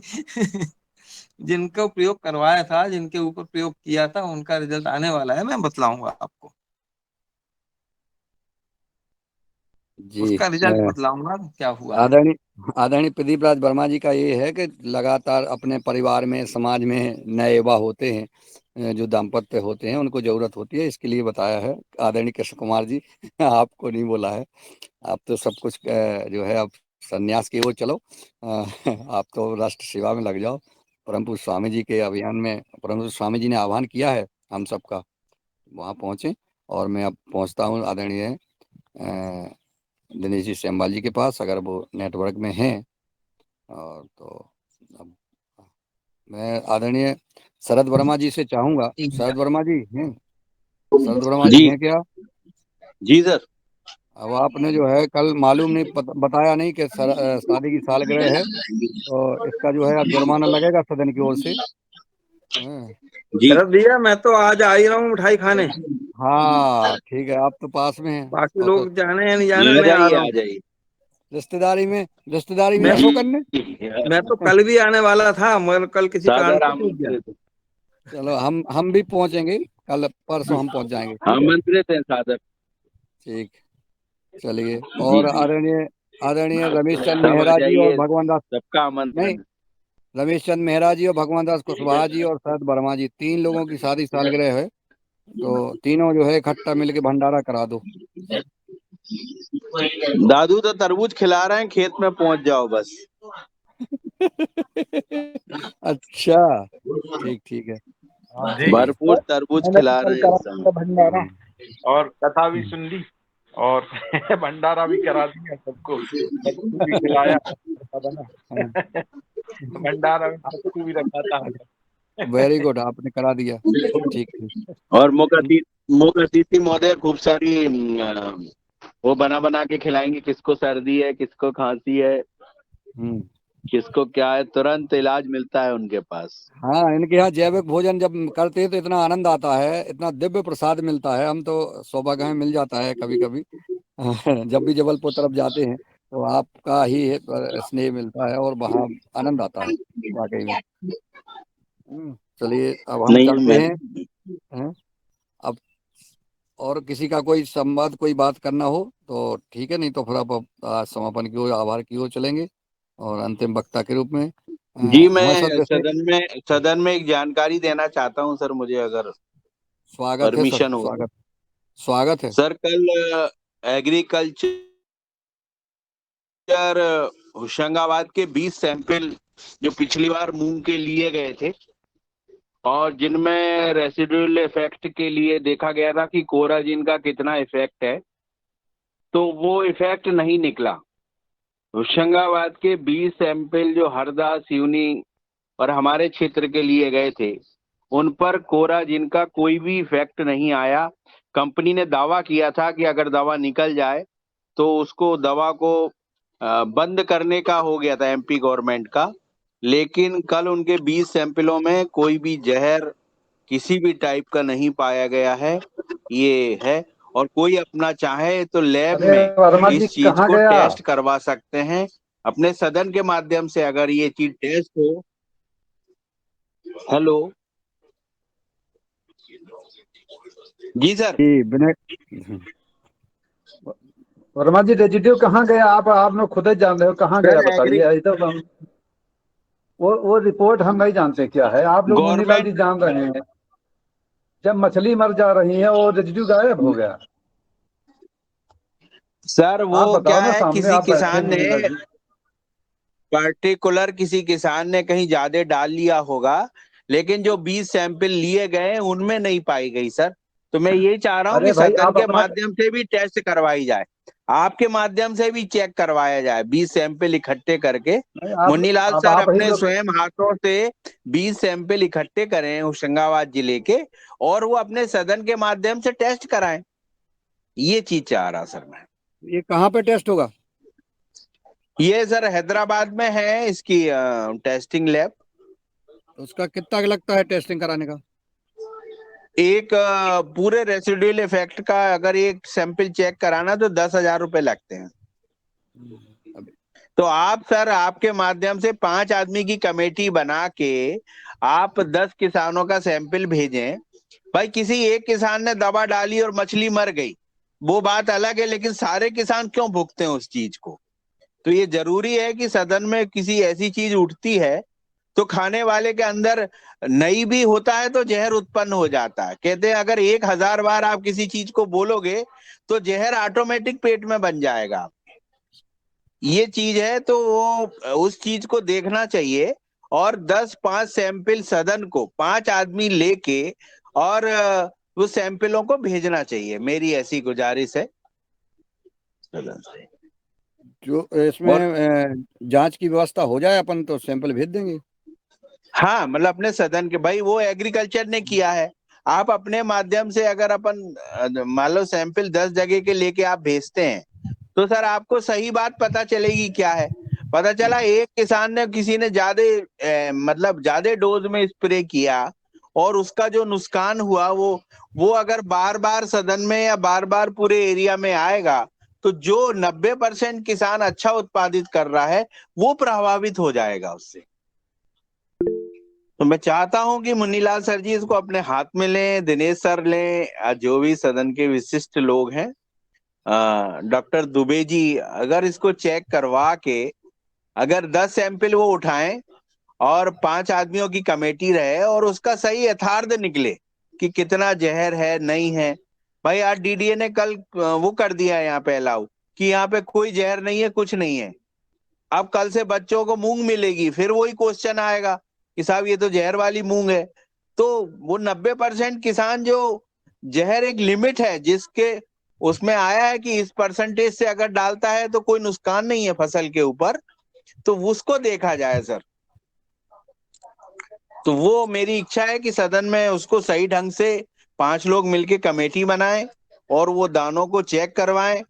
जिनको प्रयोग करवाया था, जिनके ऊपर प्रयोग किया था, उनका रिजल्ट आने वाला है, मैं बतलाऊंगा आपको, जी। उसका रिजल्ट बतलाऊंगा क्या हुआ है। आदरणीय आदरणीय प्रदीप राज वर्मा जी का ये है कि लगातार अपने परिवार में, समाज में नए युवा होते हैं, जो दाम्पत्य होते हैं, उनको जरूरत होती है, इसके लिए बताया है आदरणीय कृष्ण कुमार जी। आपको नहीं बोला है, आप तो सब कुछ जो है आप संन्यास की ओर चलो। आप तो राष्ट्र सेवा में लग जाओ। परम पूज्य स्वामी जी के अभियान में परम पूज्य स्वामी जी ने आह्वान किया है हम सबका, वहाँ पहुँचे। और मैं अब पहुँचता हूँ आदरणीय दिनेश जी श्यामबाल जी के पास, अगर वो नेटवर्क में हैं। और तो अब मैं आदरणीय शरद वर्मा जी से चाहूंगा, शरद वर्मा जी हैं? शरद वर्मा जी जी हैं क्या? जी सर। अब आपने जो है कल मालूम नहीं बताया नहीं कि शादी की सालगिरह है, तो इसका जो है अब जुर्माना लगेगा सदन की ओर से। हाँ। जी शरद भैया, मैं तो आज आ ही रहा हूँ मिठाई खाने, हाँ ठीक है, आप तो पास में हैं। बाकी और तो लोग जाने या नहीं जाने, आ मैं आ जाइए रहा आ हूँ। जाइए। रिश्तेदारी में मैं ऐसो जी करने। मैं तो कल भी आने वाला था, मगर कल किसी कारण सादर से टूट गया। आमंत्रित। चलो हम भी पहुंचेंगे, कल परसों हम पहुंच जाएंगे, ठीक है। आमंत्रित है सादर। ठीक, चलिए। जी और जी, आदरणीय आदरणीय रमेश चंद सब आ मेहरा जी और जाइए, भगवान दास, सबका नहीं, आमंत्रण है। रमेश चंद मेहरा जी और भगवान दास कुशवाहा जी और शरद वर्मा जी, 3 लोगों की शादी सालगिरह है, तो तीनों जो है इकट्ठा मिलके भंडारा करा दो। दादू तो तरबूज खिला रहे हैं, खेत में पहुंच जाओ बस। अच्छा, ठीक ठीक है, हाँ जी, चलिए। भरपूर तरबूज मैंने तो खिला कल रहे हैं करा इस समय। था भंडारा, हम्म, और कथा भी हम्म, सुन ली, और भंडारा भी करा दिया सबको, सत्तू भी खिलाया, पता हाँ, ना। भंडारा में सत्तू भी रखा था हमने। वेरी गुड, आपने करा दिया। ठीक ठीक। और हम्म, मोक अतिथि महोदय खूब सारी वो बना बना के खिलाएंगे, किसको सर्दी है, किसको खांसी है, हम्म। किसको क्या है, तुरंत इलाज मिलता है उनके पास। हाँ, इनके यहाँ जैविक भोजन जब करते हैं तो इतना आनंद आता है, इतना दिव्य प्रसाद मिलता है, हम तो सौभाग्य में मिल जाता है कभी कभी। जब भी जबलपुर तरफ जाते हैं तो आपका ही स्नेह मिलता है और वहाँ आनंद आता है वाकई में। चलिए अब हम नहीं चलते मैं हैं। हैं? और किसी का कोई संवाद कोई बात करना हो तो ठीक है, नहीं तो फिर आप आज समापन की ओर, आभार की ओर चलेंगे और अंतिम वक्ता के रूप में जी, मैं हमारे साथ जैसे सदन में एक जानकारी देना चाहता हूं सर, मुझे अगर स्वागत है सर, परमिशन हो तो। स्वागत है। सर, कल एग्रीकल्चर होशंगाबाद के 20 सैंपल जो पिछली बार मूंग के लिए गए थे और जिनमें रेसिडुअल इफेक्ट के लिए देखा गया था कि कोराजिन का कितना इफेक्ट है, तो वो इफेक्ट नहीं निकला। होशंगाबाद के 20 सैंपल जो हरदा, सिवनी और हमारे क्षेत्र के लिए गए थे, उन पर कोराजिन का कोई भी इफेक्ट नहीं आया। कंपनी ने दावा किया था कि अगर दवा निकल जाए तो उसको दवा को बंद करने का हो गया था एमपी गवर्नमेंट का, लेकिन कल उनके 20 सैंपलों में कोई भी जहर किसी भी टाइप का नहीं पाया गया है। ये है, और कोई अपना चाहे तो लैब अरे में वर्मा जी इस चीज कहाँ को गया? टेस्ट करवा सकते हैं अपने सदन के माध्यम से, अगर ये चीज टेस्ट हो। हेलो जी सर। वर्मा जी रेजिड्यू कहाँ गया? आप लोग खुद ही जान रहे हो कहाँ गया, सर बताइए। इधर वो रिपोर्ट हम नहीं जानते क्या है, आप लोग मुन्नीलाल जी गवर्नमेंट जान रहे हैं। जब मछली मर जा रही है और रेजिड्यू गायब हो गया। सर आप वो बताओ क्या ना, है, सामने किसी आप बैठे किसान ने मुन्नीलाल जी। पर्टिकुलर किसी किसान ने कहीं ज्यादा डाल लिया होगा, लेकिन जो 20 सैंपल लिए गए उनमें नहीं पाई गई सर। तो मैं यही चाह रहा हूँ अरे कि भाई सदन आप के अपना, माध्यम से भी टेस्ट करवाई जाए, आपके माध्यम से भी चेक करवाया जाए, 20 सैंपल इकट्ठे करके। नहीं मुन्नीलाल आप सर आप ही अपने लोग। स्वयं हाथों से 20 सैंपल इकट्ठे करें होशंगाबाद जिले के, और वो अपने सदन के माध्यम से टेस्ट कराएं। ये चीज चाह रहा सर मैं। ये कहाँ पे टेस्ट होगा? ये सर हैदराबाद में है इसकी टेस्टिंग लैब। उसका कितना लगता है टेस्टिंग कराने का? एक पूरे रेसिडुअल इफेक्ट का अगर एक सैंपल चेक कराना तो 10,000 रुपए लगते हैं। तो आप सर, आपके माध्यम से 5 आदमी की कमेटी बना के आप 10 किसानों का सैंपल भेजें। भाई किसी एक किसान ने दवा डाली और मछली मर गई, वो बात अलग है, लेकिन सारे किसान क्यों भुगते हैं उस चीज को? तो ये जरूरी है कि सदन में किसी ऐसी चीज उठती है तो खाने वाले के अंदर नहीं भी होता है तो जहर उत्पन्न हो जाता है। कहते हैं अगर 1,000 बार आप किसी चीज को बोलोगे तो जहर ऑटोमेटिक पेट में बन जाएगा। ये चीज है, तो वो उस चीज को देखना चाहिए। और 10-5 सैंपल सदन को 5 आदमी लेके और उस सैंपलों को भेजना चाहिए, मेरी ऐसी गुजारिश है सदन से। जो इसमें जांच की व्यवस्था हो जाए अपन तो सैंपल भेज देंगे। हाँ, मतलब अपने सदन के, भाई वो एग्रीकल्चर ने किया है, आप अपने माध्यम से अगर अपन मान लो सैंपल 10 जगह के लेके आप भेजते हैं तो सर आपको सही बात पता चलेगी। क्या है, पता चला एक किसान ने, किसी ने ज्यादा मतलब ज्यादा डोज में स्प्रे किया और उसका जो नुकसान हुआ वो अगर बार बार सदन में या बार बार पूरे एरिया में आएगा तो जो 90% किसान अच्छा उत्पादित कर रहा है वो प्रभावित हो जाएगा उससे। तो मैं चाहता हूं कि मुन्नीलाल सर जी इसको अपने हाथ में लें, दिनेश सर लें, जो भी सदन के विशिष्ट लोग हैं, डॉक्टर दुबे जी, अगर इसको चेक करवा के अगर 10 सैंपल वो उठाएं और 5 आदमियों की कमेटी रहे और उसका सही यथार्थ निकले कि कितना जहर है नहीं है। भाई आज डीडीए ने कल वो कर दिया है यहाँ पे अलाउ कि यहाँ पे कोई जहर नहीं है, कुछ नहीं है। अब कल से बच्चों को मूंग मिलेगी, फिर वही क्वेश्चन आएगा कि साहब ये तो जहर वाली मूंग है। तो वो 90% किसान जो जहर एक लिमिट है जिसके उसमें आया है कि इस परसेंटेज से अगर डालता है तो कोई नुकसान नहीं है फसल के ऊपर, तो उसको देखा जाए सर। तो वो मेरी इच्छा है कि सदन में उसको सही ढंग से 5 लोग मिलके कमेटी बनाएं और वो दानों को चेक करवाएं।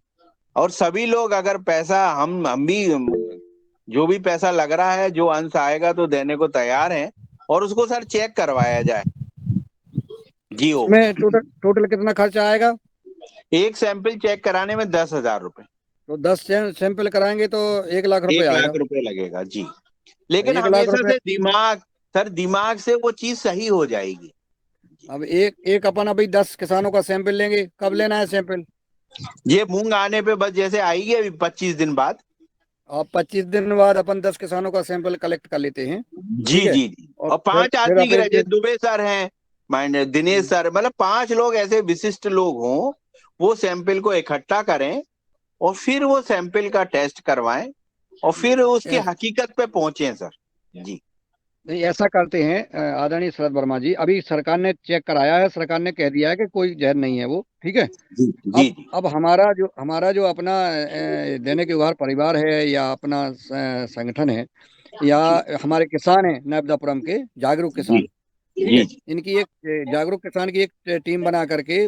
और सभी लोग अगर पैसा हम भी जो भी पैसा लग रहा है, जो अंश आएगा तो देने को तैयार हैं, और उसको सर चेक करवाया जाए। जी ओ इसमें टोटल कितना खर्चा आएगा? एक सैंपल चेक कराने में 10,000 रुपए। तो 10 सैंपल कराएंगे तो 1 लाख रुपए 1 आएगा। लाख रुपए लगेगा जी। लेकिन 1 लाख हमेशा रुपए। से दिमाग से वो चीज सही हो जाएगी। अब एक अपन अभी 10 किसानों का सैंपल लेंगे, कब लेना है सैंपल? ये मूंग आने पे बस जैसे आएगी अभी 25 दिन बाद। और 25 दिन बाद अपन 10 किसानों का सैंपल कलेक्ट कर लेते हैं, जी ठीक है। जी जी। और और फिर 5 फिर आदमी की अपन रहे, दुबे सर हैं, माइंड दिनेश सर, मतलब 5 लोग ऐसे विशिष्ट लोग हों, वो सैंपल को इकट्ठा करें और फिर वो सैंपल का टेस्ट करवाएं और फिर उसकी हकीकत पे पहुंचे सर। जी नहीं, ऐसा करते हैं आदरणीय शरद वर्मा जी, अभी सरकार ने चेक कराया है, सरकार ने कह दिया है कि कोई जहर नहीं है वो, ठीक है। जी जी जी। अब हमारा जो अपना दैनिक व्यवहार परिवार है या अपना संगठन है या हमारे किसान हैं नर्मदापुरम के जागरूक जी किसान, ठीक जी है, इनकी एक जागरूक किसान की एक टीम बना करके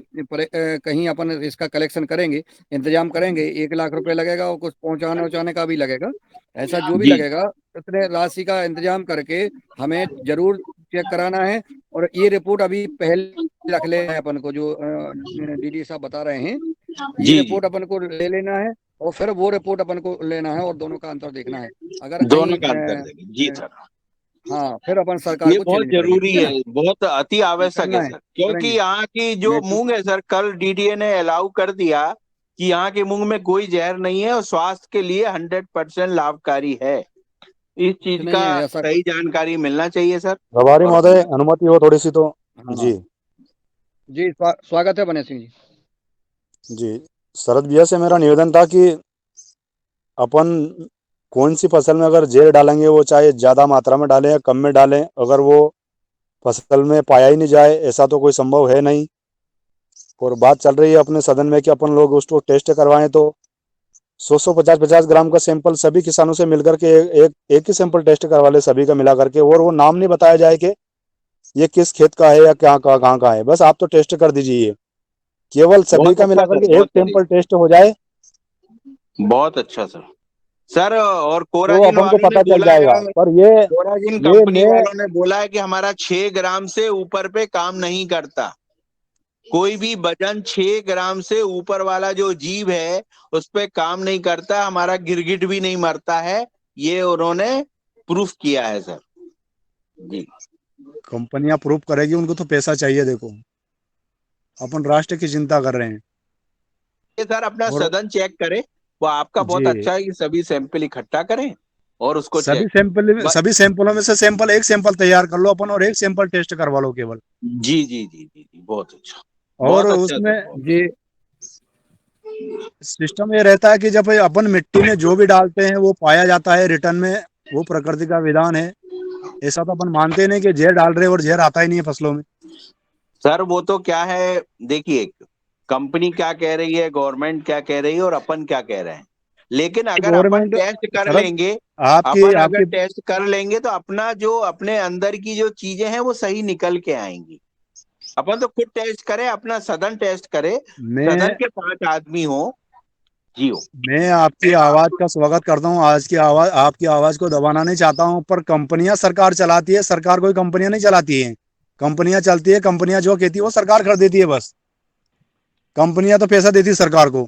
कहीं अपन इसका कलेक्शन करेंगे, इंतजाम करेंगे। 1 लाख रुपए लगेगा और कुछ पहुंचाने उचाने का भी लगेगा, ऐसा जो भी जी लगेगा उतने राशि का इंतजाम करके हमें जरूर चेक कराना है। और ये रिपोर्ट अभी पहले रख ले हैं अपन को, जो डीडी साहब बता रहे हैं, ये जी जी। रिपोर्ट अपन को ले लेना है और फिर वो रिपोर्ट अपन को लेना है और दोनों का अंतर देखना है। अगर दोनों कहीं का अंतर देंगे जी सर। हाँ, फिर अपन सरकार ये को बहुत चैलेंज करेंगे, जरूरी ठीक है है, ना। बहुत अति ये आवश्यक करना है है, सर, क्योंकि करेंगे। यहाँ की जो मैं तो मूंग है सर, कल डीडीए ने अलाउ कर दिया कि यहाँ के मूंग में कोई जहर नहीं है और स्वास्थ्य के लिए 100% लाभकारी है। इस चीज नहीं का है ऐसा। सही जानकारी मिलना चाहिए सर। प्रभारी और महोदय अनुमति हो थोड़ी सी तो। हाँ जी जी, स्वागत है बने सिंह जी। जी। शरद भैया से मेरा निवेदन था कि अपन कौन सी फसल में अगर जेर डालेंगे वो चाहे ज़्यादा मात्रा में डालें या कम में डालें, अगर वो फसल में पाया ही नहीं जाए ऐसा तो कोई संभव है नहीं। और बात चल रही है अपने सदन में कि अपन लोग उसको टेस्ट करवाएं, तो 100 50 ग्राम का सैंपल सभी किसानों से मिलकर के एक ही सैंपल टेस्ट करवा ले सभी का मिला करके, और वो नाम नहीं बताया जाए कि ये किस खेत का है या क्या कहाँ का है, बस आप तो टेस्ट कर दीजिए, केवल सभी बहुत का अच्छा मिलाकर सर, के एक बहुत सैंपल बढ़िया, टेस्ट हो जाए बहुत अच्छा सर। सर और तो कोराजिन अपन को वालों ने पता चल बोला जाएगा। है, पर ये कोराजिन ये कंपनी मैं वालों ने बोला है कि हमारा 6 ग्राम से ऊपर पे काम नहीं करता। कोई भी वजन 6 ग्राम से ऊपर वाला जो जीव है उस पे काम नहीं करता, हमारा गिरगिट भी नहीं मरता है, ये उन्होंने प्रूफ किया है सर। जी कंपनियां प्रूव करेगी, उनको तो पैसा चाहिए। देखो अपन राष्ट्र की चिंता कर रहे हैं। ये सर अपना और सदन चेक करे, वो आपका बहुत जी, अच्छा है कि सभी सैंपल इकट्ठा करें और उसको सभी चेक। सैंपल में सभी सैंपलों में से एक सैंपल तैयार कर लो अपन और एक सैंपल टेस्ट करवा लो केवल। जी जी जी जी जी, बहुत अच्छा, और बहुत अच्छा सर, उसमें बहुत जी सिस्टम ये रहता है कि जब अपन मिट्टी में जो भी डालते हैं वो पाया जाता है रिटर्न में, वो प्रकृति का विधान है। ऐसा तो अपन मानते ही नहीं कि जहर डाल रहे हैं और जहर आता ही नहीं है फसलों में। सर वो तो क्या है, देखिए कंपनी क्या कह रही है, गवर्नमेंट क्या कह रही है और अपन क्या कह रहे हैं, लेकिन अगर अपन गवर्नमेंट टेस्ट कर शरद लेंगे, आपकी अपन अगर आपकी टेस्ट कर लेंगे तो अपना जो अपने अंदर की जो चीजें हैं वो सही निकल के आएंगी। अपन तो खुद टेस्ट करें, अपना सदन टेस्ट करे, सदन मैं के 5 आदमी हो, जी हो। मैं आपकी आवाज का स्वागत करता हूँ। आज की आवाज आपकी आवाज को दबाना नहीं चाहता हूँ, पर कंपनियां सरकार चलाती है, सरकार कोई कंपनियां नहीं चलाती है। कंपनियां चलती है, कंपनियां जो कहती है वो सरकार कर देती है बस। कंपनियां तो पैसा देती है सरकार को।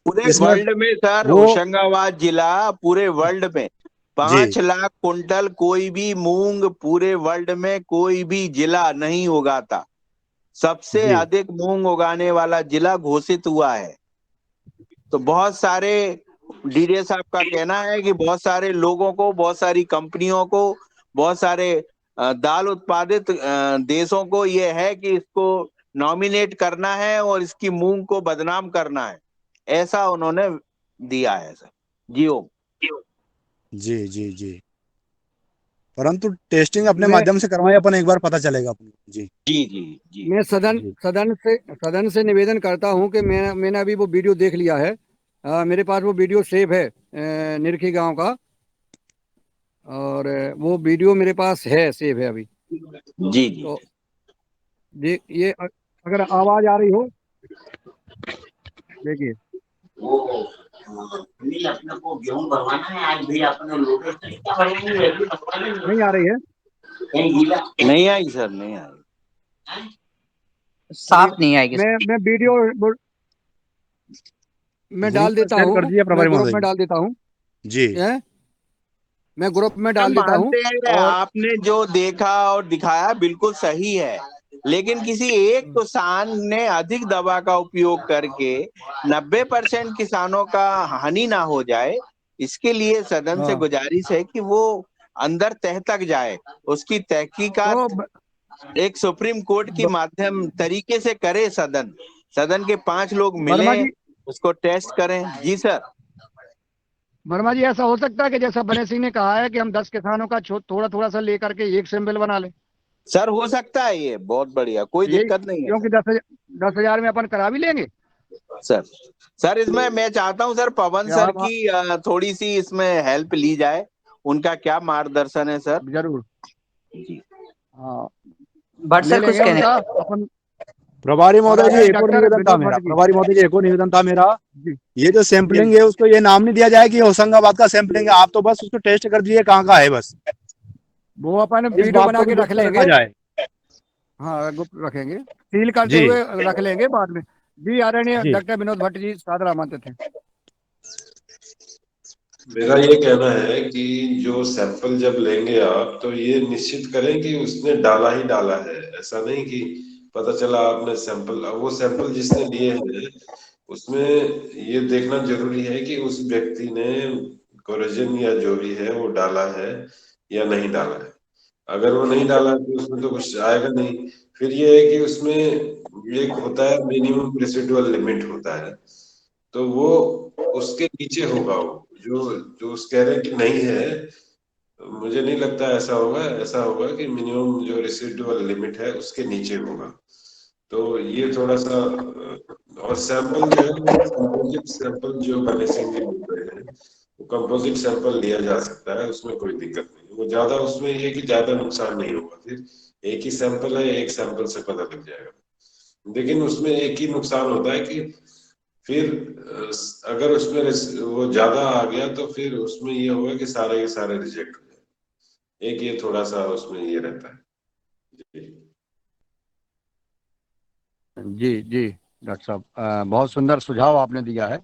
पूरे इसमें वर्ल्ड में सर, वो होशंगाबाद जिला पूरे वर्ल्ड में जी 5 लाख कुंटल कोई भी मूंग पूरे वर्ल्ड में कोई भी जिला नहीं उगाता। सबसे जी अधिक मूंग उगाने वाला जिला घोषित हुआ है। तो बहुत सारे डीडीए साहब का कहना है कि बहुत सारे लोगों को, बहुत सारी कंपनियों को, बहुत सारे दाल उत्पादित देशों को यह है कि इसको नॉमिनेट करना है और इसकी मूंग को बदनाम करना है, ऐसा उन्होंने दिया है सर। जियो जी जी जी। परंतु टेस्टिंग अपने मैं माध्यम से करवाएं अपन, एक बार पता चलेगा अपन को। जी जी जी जी। मैं सदन जी सदन से निवेदन करता हूं कि मैंने अभी वो वीडियो देख लिया है। मेरे पास वो वीडियो सेव है निरखी गांव का, और वो वीडियो मेरे पास है, सेव है अभी। जी जी तो ये अगर आवाज आ रही हो, देखिए। वो अपने को गेहूं भरवाना है, आज भी अपने लोगों से क्या भरेंगे, नहीं आ रही है? नहीं आई सर, नहीं आई। चलिए, साफ नहीं आएगी। मैं वीडियो मैं ग्रुप डाल में देता शेयर कर हूँ, दीजिए मैं प्रभारी ग्रुप महोदय में जी। डाल देता हूँ। जी मैं ग्रुप में हम डाल देता हूँ। मानते हैं और आपने जो देखा और दिखाया बिल्कुल सही है, लेकिन किसी एक किसान ने अधिक दवा का उपयोग करके 90% किसानों का हानि ना हो जाए, इसके लिए सदन से हाँ, गुजारिश है कि वो अंदर तह तक जाए, उसकी तहकीकात तो एक सुप्रीम कोर्ट की माध्यम तरीके से करे। सदन के 5 लोग वर्मा मिले, जी, उसको टेस्ट करें। जी सर। वर्मा जी, ऐसा हो सकता है कि जैसा बने सिंह ने कहा है कि हम 10 किसानों का थोड़ा थोड़ा सा लेकर के एक सैंपल बना लें। सर हो सकता है, ये बहुत बढ़िया, कोई यही, दिक्कत नहीं है क्योंकि 10,000 में अपन करा भी लेंगे। सर। सर इसमें मैं चाहता हूं सर पवन क्या सर आप? की थोड़ी सी इसमें हेल्प ली जाए, उनका क्या मार्गदर्शन है सर? जरूर। जी। हाँ, भट्ट ले सर कुछ लेंगे कहने उनका अपन। प्रभारी और महोदय जी, आदरणीय एक और डॉक्टर निवेदन था विनोद मेरा। भट्ट जी। प्रभारी महोदय जी, एक और निवेदन था मेरा। जी ये जो जी। सैंपलिंग है उसको ये नाम नहीं दिया जाए कि होशंगाबाद का सैंपलिंग है। आप तो बस उसको टेस्ट कर दीजिए कहाँ का है, बस वो अपन इस वीडियो बात बना को भी के रख गुप्त रखा लेंगे। जाए। हाँ, गुप्त रखेंगे, सील करते जी हुए रख लेंगे बाद में। जी, आदरणीय जी। डॉक्टर विनोद भट्ट जी सादर आमंत्रित हैं। मेरा ये कहना है कि जो सैंपल जब लेंगे आप, तो ये निश्चित करें कि उसने डाला ही डाला है। ऐसा नहीं कि पता चला आपने सैंपल, वो सैंपल जिसने लिए हैं उसमें ये देखना जरूरी है कि उस व्यक्ति ने कोलेजन या जो भी है वो डाला है या नहीं डाला है। अगर वो नहीं डाला तो उसमें तो कुछ आएगा नहीं। फिर ये है कि उसमें एक होता है मिनिमम रेसिडुअल लिमिट होता है, तो वो उसके नीचे होगा। वो जो जो उस कह रहे हैं कि नहीं है, मुझे नहीं लगता ऐसा होगा। ऐसा होगा कि मिनिमम जो रेसिडुअल लिमिट है उसके नीचे होगा। तो ये थोड़ा सा और सैंपल जो है वो कंपोजिट सैंपल जो बने सिंह जी बोल रहे हैं, वो कंपोजिट सैंपल लिया जा सकता है, उसमें कोई दिक्कत नहीं। वो ज्यादा उसमें ये कि ज्यादा नुकसान नहीं होगा। फिर एक ही सैंपल है, एक सैंपल से पता लग जाएगा। लेकिन उसमें एक ही नुकसान होता है कि फिर अगर उसमें वो ज्यादा आ गया तो फिर उसमें ये होगा कि सारे के सारे रिजेक्ट हो जाए। एक ये थोड़ा सा उसमें ये रहता है। जी। जी जी, डॉक्टर साहब, बहुत सुंदर सुझाव आपने दिया है।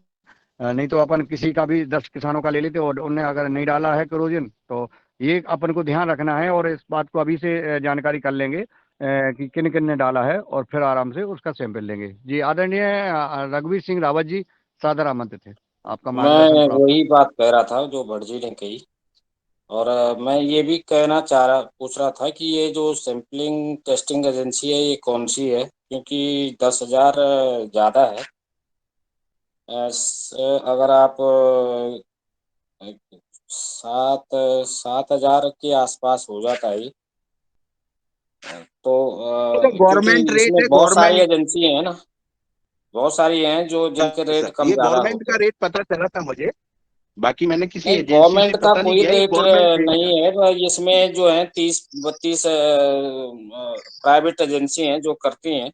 नहीं तो अपन किसी का भी 10 किसानों का ले लेते और उनने अगर नहीं डाला है क्लोरोजिन, तो ये अपन को ध्यान रखना है और इस बात को अभी से जानकारी कर लेंगे कि किन किन ने डाला है, और फिर आराम से उसका सैंपल लेंगे। जी, आदरणीय रघुवीर सिंह रावत जी सादर आमंत्रित थे, आपका मार्गदर्शन मैं प्राप्त हो। वही बात कह रहा था जो भटजी ने कही, और मैं ये भी कहना पूछ रहा था कि ये जो सैम्पलिंग टेस्टिंग एजेंसी है ये कौन सी है, क्योंकि 10,000 ज़्यादा है। अगर आप 7,000 के आसपास हो जाता है, तो तो क्योंकि गवर्नमेंट रेट इसमें है, बहुत सारी गवर्नमेंट। एजेंसी हैं ना, बहुत सारी हैं जो जिनके रेट सर कम ये ज़्यादा गवर्नमेंट होते का हैं। रेट पता चला था मुझे, बाकी मैंने किसी नहीं, एजेंसी से गवर्नमेंट का पता नहीं कोई किया, ये रेट गवर्नमेंट रेट था। नहीं है। इसमें जो है 30-32 प्राइवेट एजेंसी हैं जो करती हैं,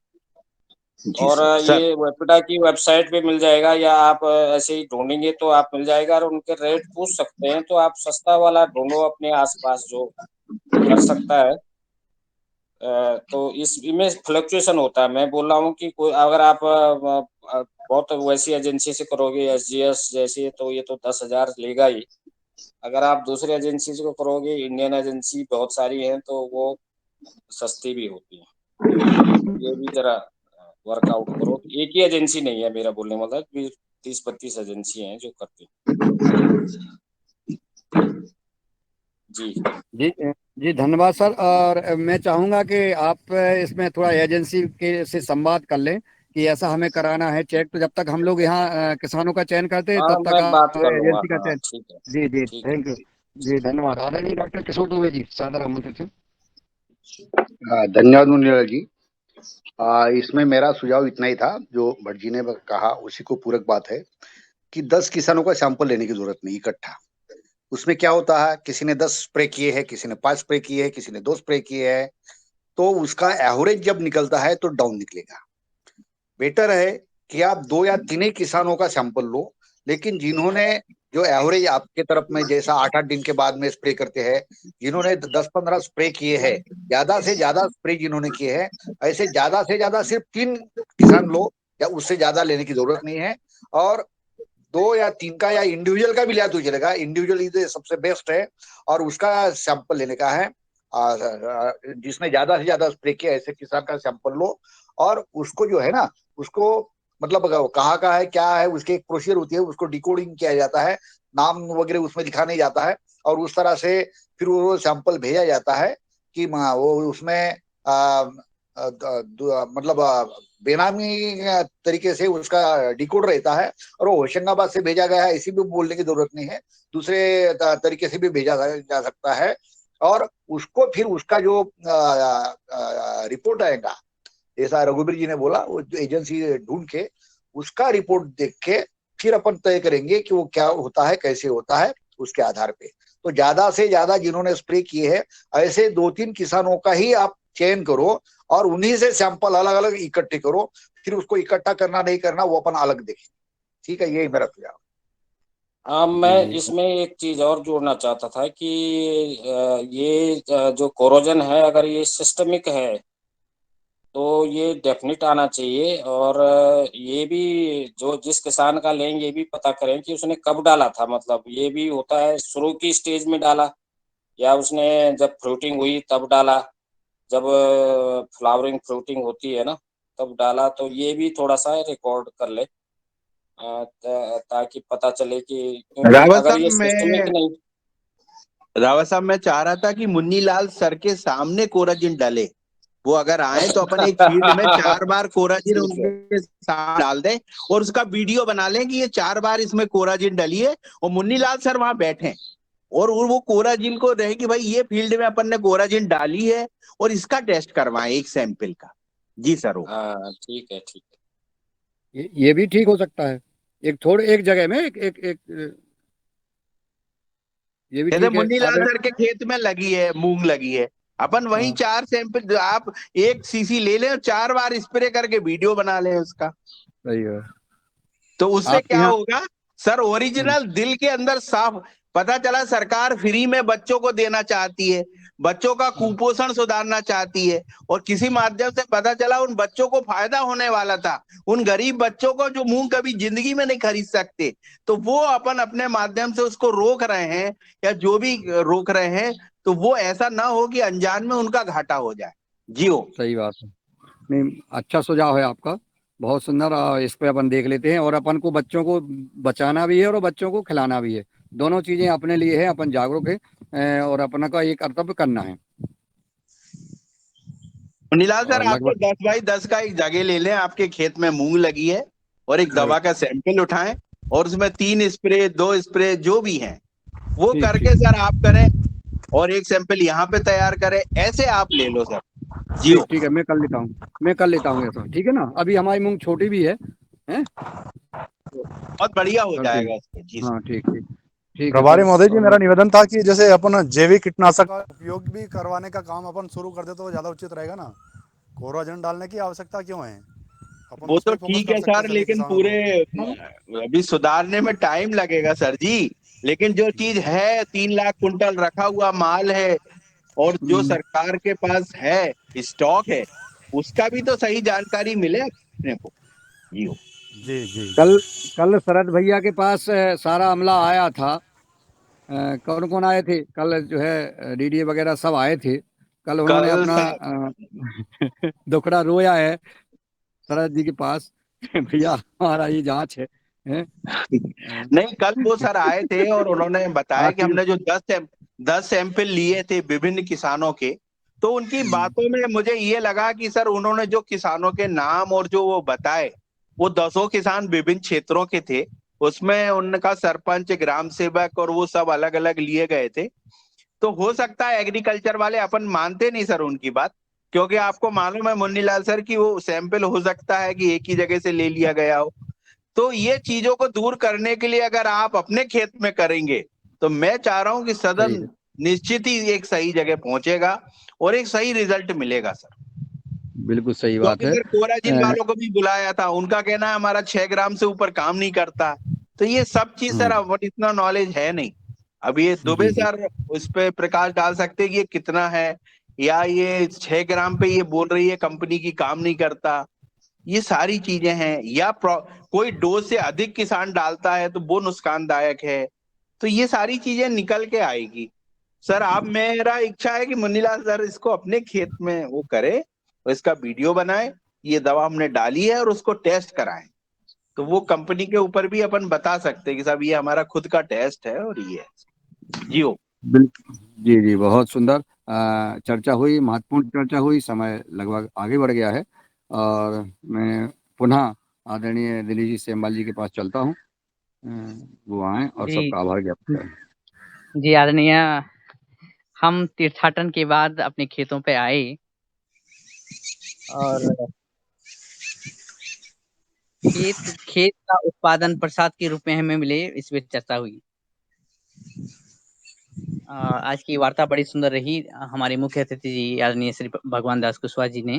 जी और सर। ये वेपिडा की वेबसाइट पे मिल जाएगा, या आप ऐसे ही ढूंढेंगे तो आप मिल जाएगा, और उनके रेट पूछ सकते हैं। तो आप सस्ता वाला ढूंढो अपने आसपास जो कर सकता है। तो इसमें फ्लक्चुएशन होता है। मैं बोल रहा हूँ कि कोई अगर आप बहुत वैसी एजेंसी से करोगे, SGS जैसी, तो ये तो 10,000 लेगा ही। अगर आप दूसरी एजेंसी से करोगे, इंडियन एजेंसी बहुत सारी हैं, तो वो सस्ती भी होती है। ये भी जरा वर्कआउट करो। एक ही एजेंसी नहीं है, मेरा बोलने का मतलब 30-32 एजेंसी हैं जो करती जी। जी जी, धन्यवाद सर। और मैं चाहूंगा कि आप इसमें थोड़ा एजेंसी के से संवाद कर लें कि ऐसा हमें कराना है चेक। तो जब तक हम लोग यहाँ किसानों का चयन करते हैं, हाँ, तब तक मैं बात आप कर लूंगा। एजेंसी का हाँ, चयन। ठीक है। जी जी, ठीक है। Thank you. जी, धन्यवाद। आदरणीय डॉक्टर किशोर दुबे जी सादर आमंत्रित हैं। धन्यवाद मुनीलाल जी। इसमें मेरा सुझाव इतना ही था, जो भटजी ने कहा उसी को पूरक बात है कि 10 किसानों का सैंपल लेने की जरूरत नहीं इकट्ठा। उसमें क्या होता है, किसी ने 10 स्प्रे किए हैं, किसी ने 5 स्प्रे किए हैं, किसी ने 2 स्प्रे किए हैं, तो उसका एवरेज जब निकलता है तो डाउन निकलेगा। बेटर है कि आप 2 या 3 ही किसानों का सैंपल लो, लेकिन जिन्होंने जो एवरेज आपके तरफ में जैसा 8-8 दिन के बाद में स्प्रे करते हैं, जिन्होंने 10-15 स्प्रे किए हैं, ज्यादा से ज्यादा स्प्रे जिन्होंने किए हैं, ऐसे ज्यादा से ज्यादा सिर्फ 3 किसान लो, या उससे ज्यादा लेने की जरूरत नहीं है। और 2 या 3 का या इंडिविजुअल का भी लिया तो चलेगा, इंडिविजुअल सबसे बेस्ट है, और उसका सैंपल लेने का है। जिसने ज्यादा से ज्यादा स्प्रे किया ऐसे किसान का सैंपल लो, और उसको जो है ना, उसको मतलब कहाँ का है क्या है, उसकी एक प्रोसीजर होती है, उसको डिकोडिंग किया जाता है, नाम वगैरह उसमें लिखा नहीं जाता है, और उस तरह से फिर वो सैंपल भेजा जाता है कि वो उसमें मतलब बेनामी तरीके से उसका डिकोड रहता है, और वो होशंगाबाद से भेजा गया है इसी भी बोलने की जरूरत नहीं है, दूसरे तरीके से भी भेजा जा सकता है। और उसको फिर उसका जो रिपोर्ट आएगा, ऐसा रघुवीर जी ने बोला, वो एजेंसी ढूंढ के उसका रिपोर्ट देख के फिर अपन तय करेंगे कि वो क्या होता है कैसे होता है, उसके आधार पे। तो ज्यादा से ज्यादा जिन्होंने स्प्रे किए हैं ऐसे 2-3 किसानों का ही आप चयन करो, और उन्हीं से सैंपल अलग अलग इकट्ठे करो, फिर उसको इकट्ठा करना नहीं करना वो अपन अलग देखें। ठीक है, यही मेरा सुझाव। हाँ, मैं इसमें एक चीज और जोड़ना चाहता था कि ये जो कोरोजन है अगर ये सिस्टमिक है तो ये डेफिनेट आना चाहिए। और ये भी जो जिस किसान का लेंगे ये भी पता करें कि उसने कब डाला था, मतलब ये भी होता है शुरू की स्टेज में डाला या उसने जब फ्रूटिंग हुई तब डाला, जब फ्लावरिंग फ्रूटिंग होती है ना तब डाला, तो ये भी थोड़ा सा रिकॉर्ड कर ले ताकि पता चले कि, क्योंकि रावत अगर साहब ये सिस्टमिक नहीं। मैं चाह रहा था कि मुन्नी लाल सर के सामने कोराजिन डाले, वो अगर आए तो अपन एक फील्ड में 4 बार कोराजिन ठीक है। उनके साथ डाल दें, और उसका वीडियो बना लें कि ये 4 बार इसमें कोराजिन डली है, और मुन्नी लाल सर वहां बैठे और वो कोराजिन को रहे कि भाई ये फील्ड में अपन ने कोराजिन डाली है, और इसका टेस्ट करवाएं एक सैंपल का। जी सर। हाँ ठीक है, ठीक है। ये भी ठीक हो सकता है, एक जगह में एक ये भी जैसे ठीक है। मुन्नी लाल सर के खेत में लगी है, मूंग लगी है, अपन वही 4 सैंपल आप 1 सीसी ले लें और 4 बार स्प्रे करके वीडियो बना लें उसका। सही है। तो उससे आपके क्या यहाँ होगा सर, ओरिजिनल दिल के अंदर साफ पता चला सरकार फ्री में बच्चों को देना चाहती है, बच्चों का कुपोषण सुधारना चाहती है, और किसी माध्यम से पता चला उन बच्चों को फायदा होने वाला था, उन गरीब बच्चों को जो मूंग कभी जिंदगी में नहीं खरीद सकते, तो वो अपन अपने माध्यम से उसको रोक रहे हैं, या जो भी रोक रहे हैं, तो वो ऐसा ना हो कि अनजान में उनका घाटा हो जाए। जियो। सही बात है। नहीं, अच्छा सुझाव है आपका, बहुत सुंदर। इस पे अपन देख लेते हैं, और अपन को बच्चों को बचाना भी है और बच्चों को खिलाना भी है, दोनों चीजें अपने लिए है, अपन जागरूक है, और अपना का ये कर्तव्य करना है। नीलाल सर, और आपको लगभग 10x10 का एक जगह ले लें, आपके खेत में मूंग लगी है, और एक दवा का सैंपल उठाएं, और उसमें 3 स्प्रे 2 स्प्रे जो भी हैं वो ठीक करके सर आप करें, और एक सैंपल यहाँ पे तैयार करें, ऐसे आप ले लो सर। जियो। ठीक है, मैं कर लेता हूँ ऐसा, ठीक है ना। अभी हमारी मूंग छोटी भी है, हैं? बहुत बढ़िया हो करते जाएगा हैं। इसमें। जी हाँ, ठीक ठीक ठीक है प्रभारी फिर। महोदय जी, मेरा और निवेदन था कि जैसे अपन जैविक कीटनाशक का उपयोग भी करवाने का काम अपन शुरू कर दे तो ज्यादा उचित रहेगा ना। कोरोजन डालने की आवश्यकता क्यों है, अपन वो उस पर तो ही फोकस ठीक कर है सकते हैं सर, सभी लेकिन किसानों पूरे को। अभी सुधारने में टाइम लगेगा सर जी। लेकिन जो चीज है, 3 लाख कुंटल रखा हुआ माल है, और जो सरकार के पास है स्टॉक है, उसका भी तो सही जानकारी मिले अपने को। जी हो। जी जी कल जी। कल शरद भैया के पास सारा अमला आया था। कौन कौन आए थे कल, जो है डीडीए वगैरह सब आए थे कल। उन्होंने कल अपना सर दुखड़ा रोया है शरद जी के पास। भैया हमारा ये जांच है? नहीं, कल वो सर आए थे और उन्होंने बताया हाँ, कि ठीक। हमने जो 10 सैंपल लिए थे विभिन्न किसानों के, तो उनकी बातों में मुझे ये लगा कि सर उन्होंने जो किसानों के नाम और जो वो बताए, वो 10 किसान विभिन्न क्षेत्रों के थे, उसमें उनका सरपंच, ग्राम सेवक और वो सब अलग अलग लिए गए थे। तो हो सकता है एग्रीकल्चर वाले, अपन मानते नहीं सर उनकी बात, क्योंकि आपको मालूम है मुन्नीलाल सर की वो सैंपल हो सकता है कि एक ही जगह से ले लिया गया हो। तो ये चीजों को दूर करने के लिए अगर आप अपने खेत में करेंगे, तो मैं चाह रहा हूं कि सही सदन है, निश्चित ही एक सही जगह पहुंचेगा और एक सही रिजल्ट मिलेगा सर। बिल्कुल सही बात क्योंकि है। सर कोराजिन वालों को भी बुलाया था, उनका कहना है हमारा 6 ग्राम से ऊपर काम नहीं करता। तो ये सब चीज सर अब इतना नॉलेज है नहीं। अब ये दुबे जी जी। सर उस पे प्रकाश डाल सकते हैं कि ये कितना है, या ये 6 ग्राम पे ये बोल रही है कंपनी की काम नहीं करता। ये सारी चीजें हैं, या कोई डोज से अधिक किसान डालता है तो वो नुकसानदायक है। तो ये सारी चीजें निकल के आएगी सर। आप, मेरा इच्छा है कि मुन्नीलाल सर इसको अपने खेत में वो करे और इसका वीडियो बनाए, ये दवा हमने डाली है और उसको टेस्ट कराएं। तो वो कंपनी के ऊपर भी अपन बता सकते हैं कि साहब ये हमारा खुद का टेस्ट है और ये है। जियो जी जी, बहुत सुंदर चर्चा हुई, महत्वपूर्ण चर्चा हुई। समय लगभग आगे बढ़ गया है और मैं पुनः आदरणीय दिलीप जी सेमवाल जी के पास चलता हूँ। वो आए और जी सबका आभार ज्ञापन करें। जी आदरणीय, हम तीर्थाटन के बाद अपने खेतों पे आए और खेत का उत्पादन प्रसाद के रूप में हमें मिले, इस पे चर्चा हुई। आज की वार्ता बड़ी सुंदर रही। हमारे मुख्य अतिथि जी आदरणीय श्री भगवान दास कुशवाहा जी ने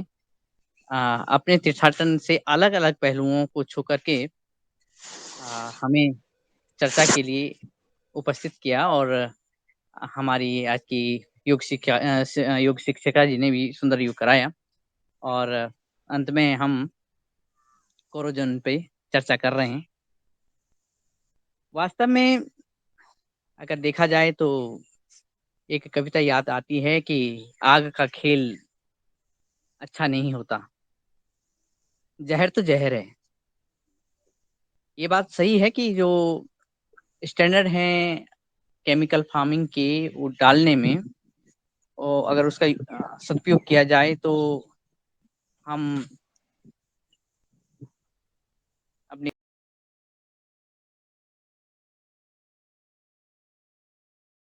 अपने तीर्थाटन से अलग अलग पहलुओं को छू करके हमें चर्चा के लिए उपस्थित किया और हमारी आज की योग शिक्षिका जी ने भी सुंदर योग कराया और अंत में हम कोरोजन पे चर्चा कर रहे हैं। वास्तव में अगर देखा जाए तो एक कविता याद आती है कि आग का खेल अच्छा नहीं होता, जहर तो जहर है। ये बात सही है कि जो स्टैंडर्ड हैं केमिकल फार्मिंग के, वो डालने में, और अगर उसका सदुपयोग किया जाए तो हम